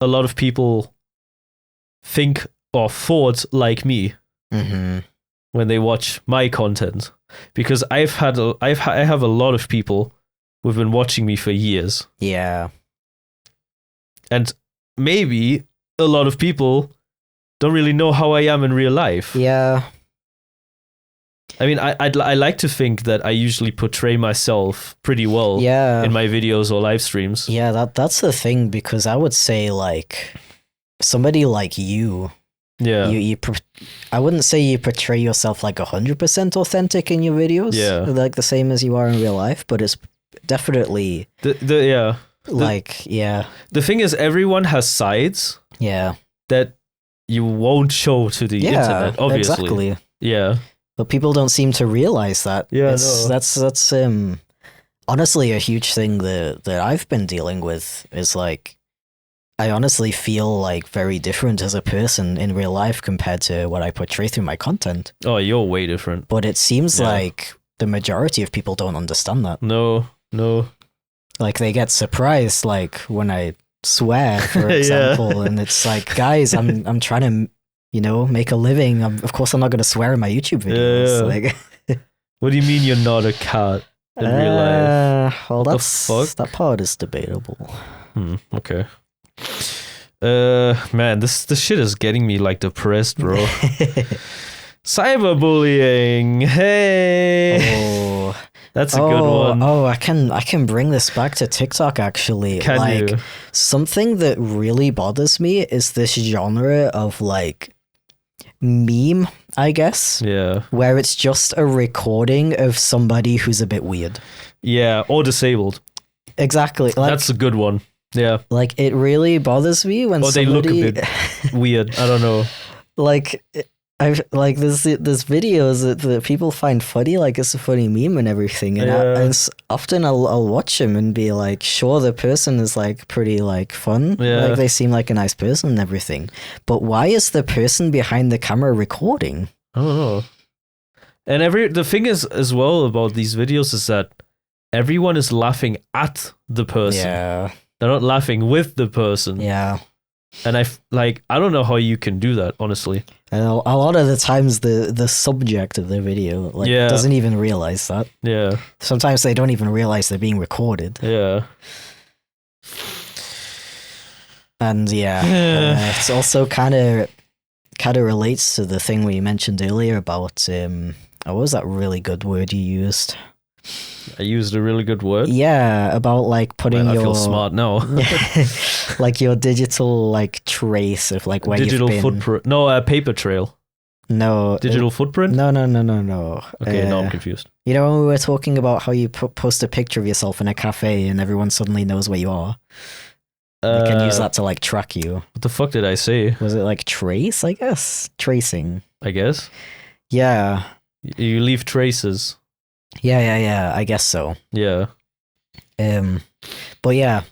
a lot of people think or thought like me when they watch my content, because I have a lot of people who've been watching me for years. Yeah. And maybe a lot of people don't really know how I am in real life. Yeah. I mean, I like to think that I usually portray myself pretty well in my videos or live streams. Yeah, that's the thing, because I would say like somebody like you, I wouldn't say you portray yourself like 100% authentic in your videos, like the same as you are in real life, but it's definitely the thing is, everyone has sides that you won't show to the internet, obviously. Exactly. Yeah. But people don't seem to realize that. Yeah, that's honestly a huge thing that I've been dealing with, is like, I honestly feel like very different as a person in real life compared to what I portray through my content. Oh, you're way different. But it seems like the majority of people don't understand that. No. Like, they get surprised, like when I swear, for example, and it's like, guys, I'm trying to, make a living. Of course, I'm not going to swear in my YouTube videos. Like, what do you mean you're not a cat in real life? Well, that part is debatable. Okay. Man, this shit is getting me like depressed, bro. Cyberbullying. Hey. That's a good one. Oh, I can bring this back to TikTok, actually. Can you? Something that really bothers me is this genre of like meme, I guess. Yeah. Where it's just a recording of somebody who's a bit weird. Yeah, or disabled. Exactly. Like, that's a good one. Yeah. Like, it really bothers me when they look a bit weird. I don't know. Like, I've like there's videos that people find funny, like it's a funny meme and everything, and often I'll watch them and be like, sure, the person is like pretty like fun, like they seem like a nice person and everything, but why is the person behind the camera recording? I don't know. And the thing is as well about these videos is that everyone is laughing at the person. Yeah, they're not laughing with the person. Yeah. And I don't know how you can do that, honestly. And a lot of the times the subject of the video doesn't even realize that. Yeah. Sometimes they don't even realize they're being recorded. Yeah. And it's also kind of relates to the thing we mentioned earlier about what was that really good word you used? I used a really good word. Yeah, about like putting I feel smart now. like your digital like trace of like where digital you've been. footprint. No, a paper trail. No. Digital footprint? No. Okay, now I'm confused. You know when we were talking about how you post a picture of yourself in a cafe and everyone suddenly knows where you are? They can use that to like track you. What the fuck did I say? Was it like trace, I guess? Tracing. I guess. Yeah. You leave traces. Yeah. I guess so. Yeah. But yeah,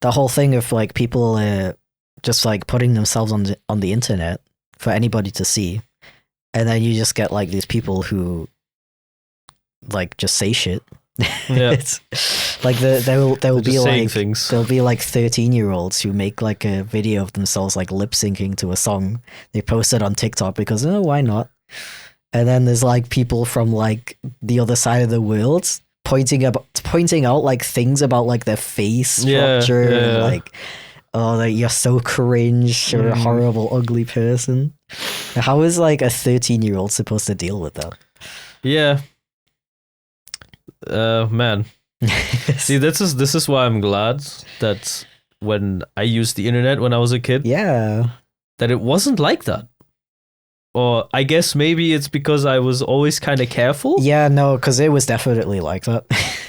the whole thing of like people just like putting themselves on the internet for anybody to see, and then you just get like these people who like just say shit. Yeah. It's like there will be like things. there'll be like 13-year-olds who make like a video of themselves like lip syncing to a song. They post it on TikTok because why not? And then there's like people from like the other side of the world pointing out like things about like their face structure, and, like, oh, like, you're so cringe, you're a horrible, ugly person. How is like a 13-year-old supposed to deal with that? Yeah. Man. See, this is why I'm glad that when I used the internet when I was a kid, that it wasn't like that. Or I guess maybe it's because I was always kind of careful. Yeah, no, because it was definitely like that.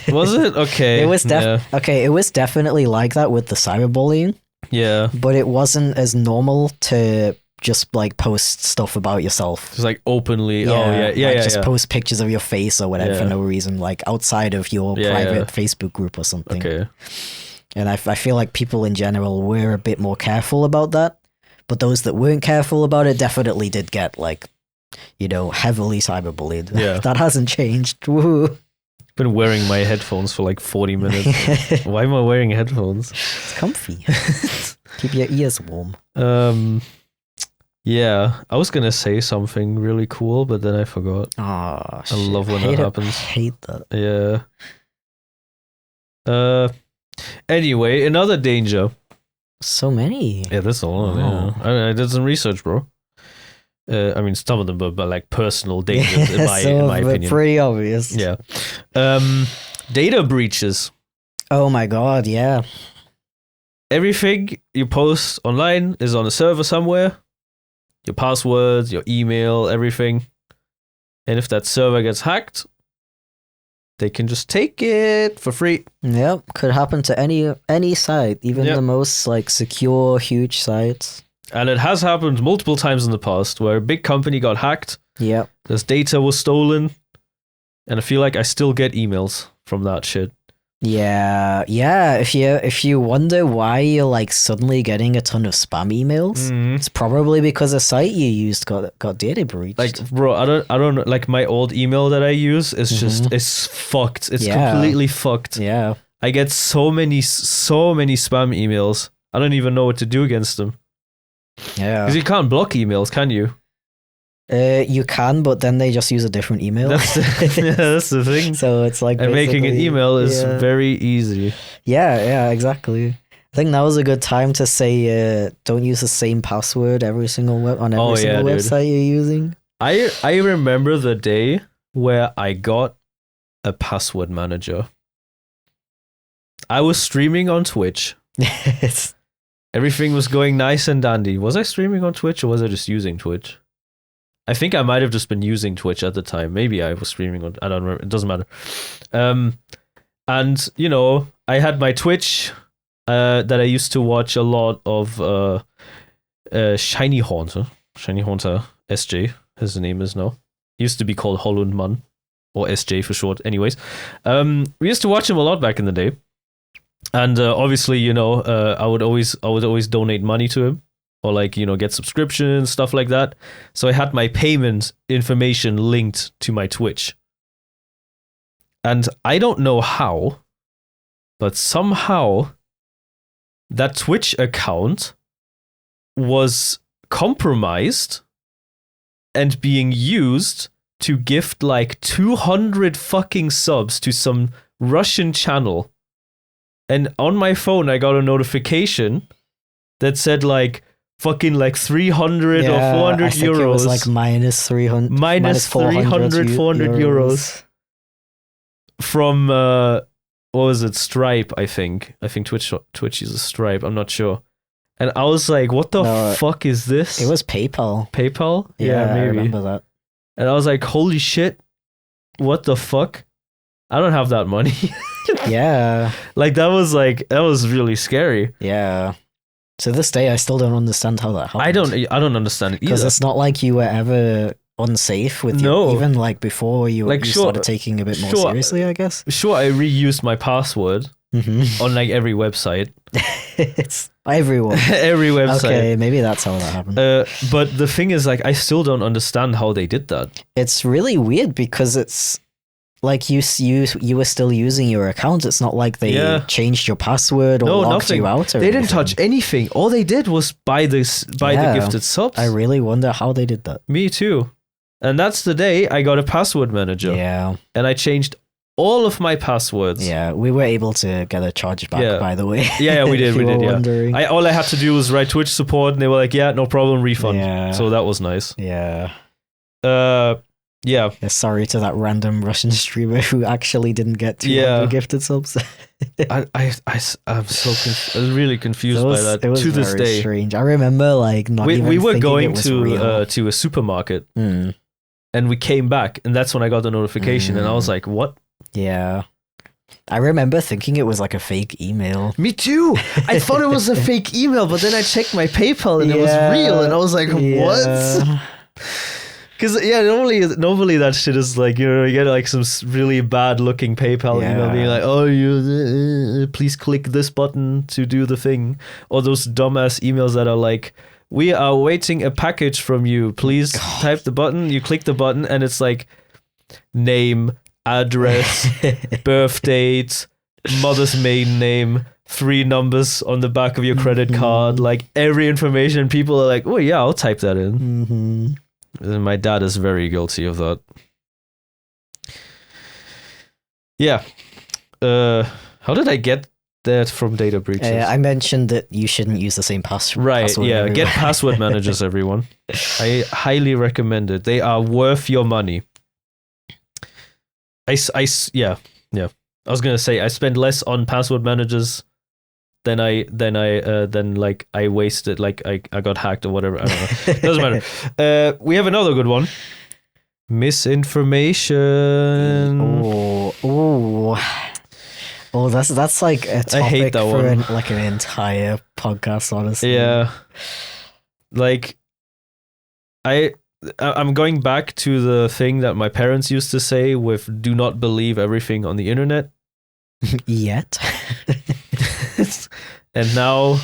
Was it? Okay. It was it was definitely like that with the cyberbullying. Yeah. But it wasn't as normal to just like post stuff about yourself. Just like openly. Just post pictures of your face or whatever for no reason, like outside of your private Facebook group or something. Okay. And I feel like people in general were a bit more careful about that. But those that weren't careful about it definitely did get like, heavily cyberbullied. Yeah. That hasn't changed. Woohoo. Been wearing my headphones for like 40 minutes. Why am I wearing headphones? It's comfy. Keep your ears warm. Yeah, I was gonna say something really cool, but then I forgot. Oh, I love when that happens. I hate that. Yeah. Anyway, another danger. So many. Yeah, that's a lot. Yeah. I did some research, bro. I mean, some of them are like personal dangers, in my opinion. Pretty obvious. Yeah. Data breaches. Oh my god, yeah. Everything you post online is on a server somewhere. Your passwords, your email, everything. And if that server gets hacked, they can just take it for free. Yep, could happen to any site, even the most like secure, huge sites. And it has happened multiple times in the past where a big company got hacked. Yep. This data was stolen. And I feel like I still get emails from that shit. Yeah. If you wonder why you're like suddenly getting a ton of spam emails, it's probably because a site you used got data breached. Like, bro, I don't know. Like my old email that I use is just it's fucked. It's completely fucked. Yeah. I get so many spam emails. I don't even know what to do against them. Yeah. Because you can't block emails, can you? You can, but then they just use a different email. That's the thing. So it's like, and making an email is very easy. Yeah, exactly. I think that was a good time to say don't use the same password on every single website you're using. I remember the day where I got a password manager. I was streaming on Twitch. Everything was going nice and dandy. Was I streaming on Twitch or was I just using Twitch? I think I might have just been using Twitch at the time. Maybe I was streaming on, I don't remember. It doesn't matter. And, I had my Twitch that I used to watch a lot of Shiny Haunter. Shiny Haunter SJ, his name is now. He used to be called Hollandman, or SJ for short. Anyways, we used to watch him a lot back in the day. And obviously, I would always donate money to him. Or like, get subscriptions, stuff like that. So I had my payment information linked to my Twitch. And I don't know how, but somehow that Twitch account was compromised and being used to gift like 200 fucking subs to some Russian channel. And on my phone, I got a notification that said like, fucking like 300 or 400 I think euros. It was like minus 300. Minus 400 euros. From, what was it? Stripe, I think. I think Twitch uses Stripe. I'm not sure. And I was like, what the No, fuck is this? It was PayPal. PayPal? Yeah, maybe. I remember that. And I was like, holy shit, what the fuck? I don't have that money. Yeah. Like that was really scary. Yeah. To this day, I still don't understand how that happened. I don't understand it Because either. it's not like you were ever unsafe with No. even like before you Like, sure- started taking a bit more sure. seriously, I guess. Sure, I reused my password Mm-hmm. on like every website. It's everyone. Every website. Okay, maybe that's how that happened. But the thing is, like, I still don't understand how they did that. It's really weird because it's like you were still using your account. It's not like they Yeah. changed your password or No, locked nothing. you out. Or They didn't anything. touch anything. All they did was buy the Yeah. gifted subs. I really wonder how they did that. Me too. And that's the day I got a password manager. Yeah, And I changed all of my passwords. yeah. We were able to get a charge back, Yeah. by the way. Yeah, we did. If We you did. were Yeah. wondering. All I had to do was write Twitch support, and they were like, "Yeah, no problem, refund." Yeah. So that was nice. Yeah. Yeah. Yeah, sorry to that random Russian streamer who actually didn't get 200 Yeah. gifted subs. I'm so really confused by that It was to this very day. strange. I remember like not even We were thinking going it was real. to a supermarket, Mm, and we came back, and that's when I got the notification, and I was like, "What?" yeah. I remember thinking it was like a fake email. Me too. I thought it was a fake email, but then I checked my PayPal, and it was Yeah. real, and I was like, "What?" Yeah. Because normally that shit is like, you get like some really bad looking PayPal email Yeah. being like, "Oh, you please click this button to do the thing," or those dumbass emails that are like, "We are waiting a package from you. Please type the button." You click the button, and it's like name, address, birth date, mother's maiden name, 3 numbers on the back of your credit card, like every information. People are like, "Oh yeah, I'll type that in." Mm-hmm. And my dad is very guilty of that. Yeah. How did I get that from data breaches? I mentioned that you shouldn't use the same password. Right, password yeah. everywhere. Get password managers, everyone. I highly recommend it. They are worth your money. Yeah. I was gonna say I spend less on password managers than I wasted, like I got hacked or whatever. I don't know. Doesn't matter. We have another good one. Misinformation. Oh, that's like a topic I hate that for one. like an entire podcast, honestly. Yeah. Like I'm going back to the thing that my parents used to say with "do not believe everything on the internet." Yet. And now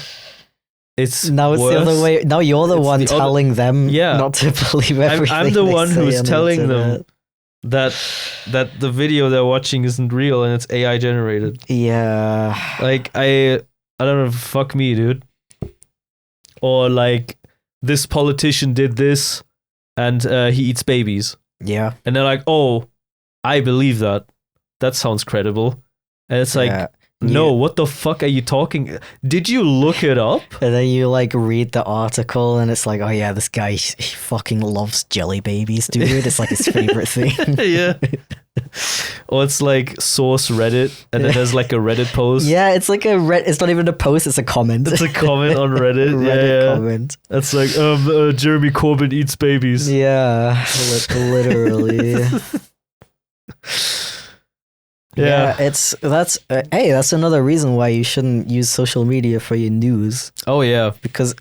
it's Now it's the other worse. way. Now you're the It's one the other- telling them Yeah. not to believe everything. I'm the they one say who's on the telling internet. them that the video they're watching isn't real and it's AI generated. Yeah. Like I don't know, fuck me, dude. Or like this politician did this and he eats babies. Yeah. And they're like, "Oh, I believe that. That sounds credible." And it's like, Yeah. no, what the fuck are you talking? Did you look it up? And then you like read the article and it's like, oh yeah, this guy, he fucking loves jelly babies, dude. It's like his favorite thing. Yeah. Or it's like source Reddit and then there's like a Reddit post. Yeah, it's like it's not even a post, it's a comment. It's a comment on Reddit. Reddit yeah. comment. That's like, Jeremy Corbyn eats babies. Yeah, literally. Yeah. That's another reason why you shouldn't use social media for your news, Oh yeah. because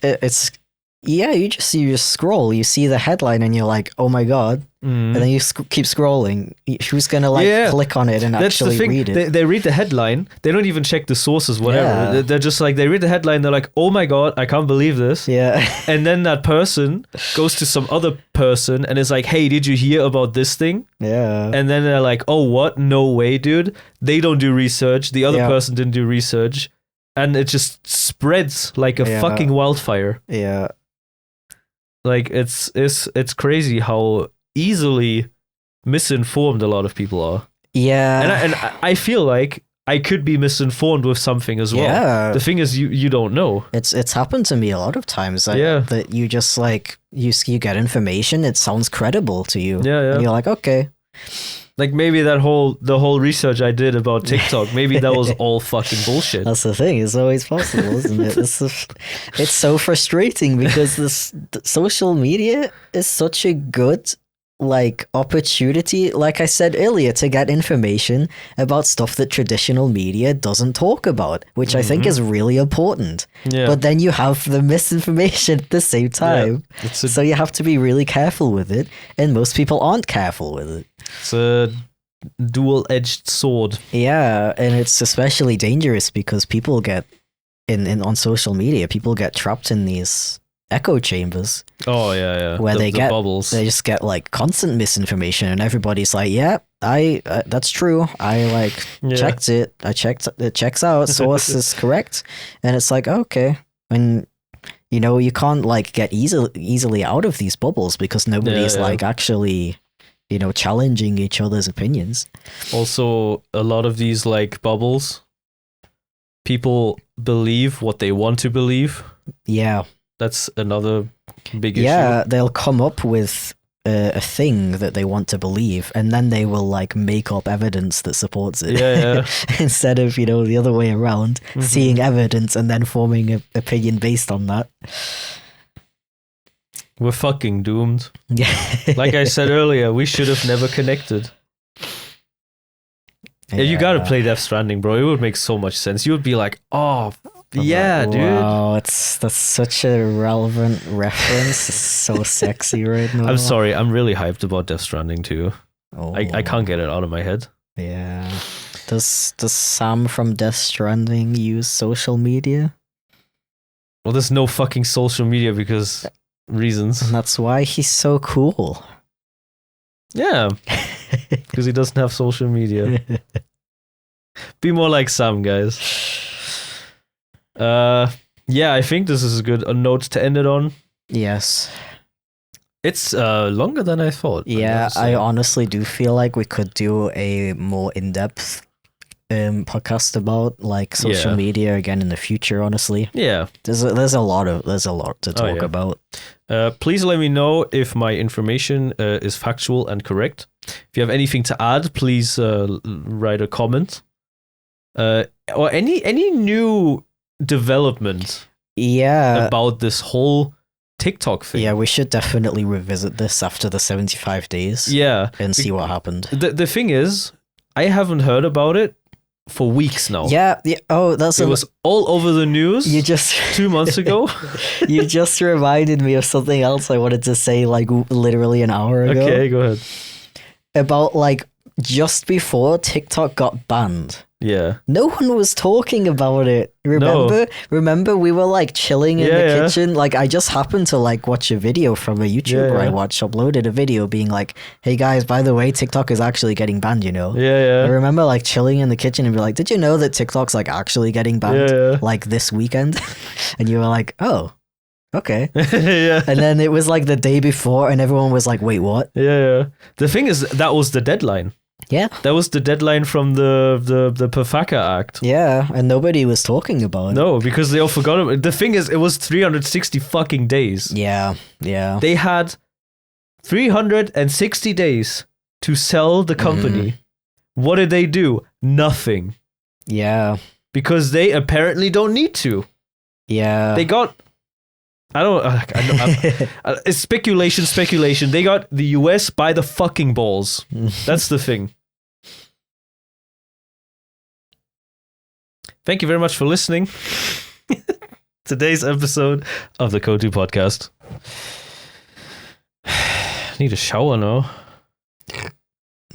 you just scroll, you see the headline and you're like, oh my god, and then you keep scrolling. Who's gonna click on it and That's actually the thing. read it? They read the headline. They don't even check the sources, whatever. Yeah. They're just like, they read the headline. They're like, "Oh my god, I can't believe this." Yeah. And then that person goes to some other person and is like, "Hey, did you hear about this thing?" Yeah. And then they're like, "Oh, what? No way, dude." They don't do research. The other Yeah. person didn't do research. And it just spreads like a Yeah. fucking wildfire. Yeah. Like it's crazy how easily misinformed a lot of people are. Yeah. And I feel like I could be misinformed with something as well. Yeah. The thing is, you don't know. It's happened to me a lot of times. Yeah. That you just like you get information, it sounds credible to you. Yeah, yeah. And you're like, okay. Like maybe the whole research I did about TikTok, maybe that was all fucking bullshit. That's the thing. It's always possible, isn't it? It's so frustrating because social media is such a good like opportunity, like I said earlier, to get information about stuff that traditional media doesn't talk about, which I think is really important. Yeah. But then you have the misinformation at the same time. Yeah, so you have to be really careful with it, and most people aren't careful with it. It's a dual-edged sword. Yeah, and it's especially dangerous because people get on social media, people get trapped in these echo chambers. Oh yeah. Where they get bubbles. They just get like constant misinformation, and everybody's like, "Yeah, that's true. I checked it. It checks out. Source is correct." And it's like, okay, and you can't like get easily out of these bubbles because nobody's like actually challenging each other's opinions. Also, a lot of these like bubbles, people believe what they want to believe. Yeah. That's another big issue. Yeah, they'll come up with a thing that they want to believe, and then they will like make up evidence that supports it. Yeah. Instead of the other way around, seeing evidence and then forming an opinion based on that. We're fucking doomed. Like I said earlier, we should have never connected. Yeah, you gotta play Death Stranding, bro. It would make so much sense. You would be like, oh, yeah, dude. Wow, that's such a relevant reference. It's so sexy right now. I'm sorry. I'm really hyped about Death Stranding too. Oh. I can't get it out of my head. Yeah. Does Sam from Death Stranding use social media? Well, there's no fucking social media because reasons. And that's why he's so cool. Yeah. Because he doesn't have social media. Be more like Sam, guys. Yeah, I think this is a good note to end it on. Yes. It's longer than I thought. Yeah, I honestly do feel like we could do a more in-depth podcast about like social media again in the future, honestly. Yeah. There's a lot to talk about. Please let me know if my information is factual and correct. If you have anything to add, please write a comment. Or any new development about this whole TikTok thing. Yeah, we should definitely revisit this after the 75 days. Yeah. And see what happened. The thing is, I haven't heard about it for weeks now. Yeah. Oh, it was all over the news. You just 2 months ago. You just reminded me of something else I wanted to say like literally an hour ago. Okay, go ahead. About like just before TikTok got banned. Yeah. No one was talking about it. Remember we were like chilling in the kitchen. Like I just happened to like watch a video from a YouTuber I watched uploaded a video being like, "Hey guys, by the way, TikTok is actually getting banned, Yeah. I remember like chilling in the kitchen and be like, "Did you know that TikTok's like actually getting banned like this weekend?" And you were like, "Oh, okay." Yeah. And then it was like the day before and everyone was like, "Wait, what?" Yeah. The thing is, that was the deadline. Yeah. That was the deadline from the PAFaka Act. Yeah, and nobody was talking about it. No, because they all forgot about it. The thing is, it was 360 fucking days. Yeah. They had 360 days to sell the company. What did they do? Nothing. Yeah. Because they apparently don't need to. Yeah. They got... it's speculation. They got the US by the fucking balls. That's the thing. Thank you very much for listening. Today's episode of the Kotu podcast. Need a shower now.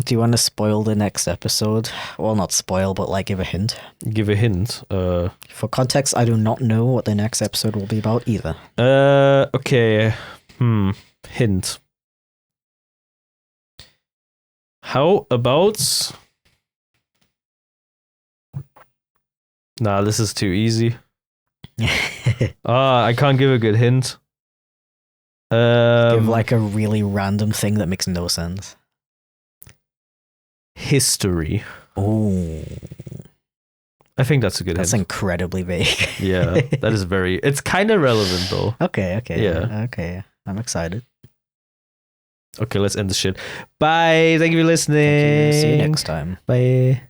Do you want to spoil the next episode? Well, not spoil, but like give a hint. Give a hint. For context, I do not know what the next episode will be about either. Okay. Hint. How about... Nah, this is too easy. I can't give a good hint. Give like a really random thing that makes no sense. History. Oh. I think that's a good hint. That's incredibly vague. Yeah, that is very... It's kind of relevant, though. Okay. Yeah. Okay, I'm excited. Okay, let's end the shit. Bye. Thank you for listening. Thank you. See you next time. Bye.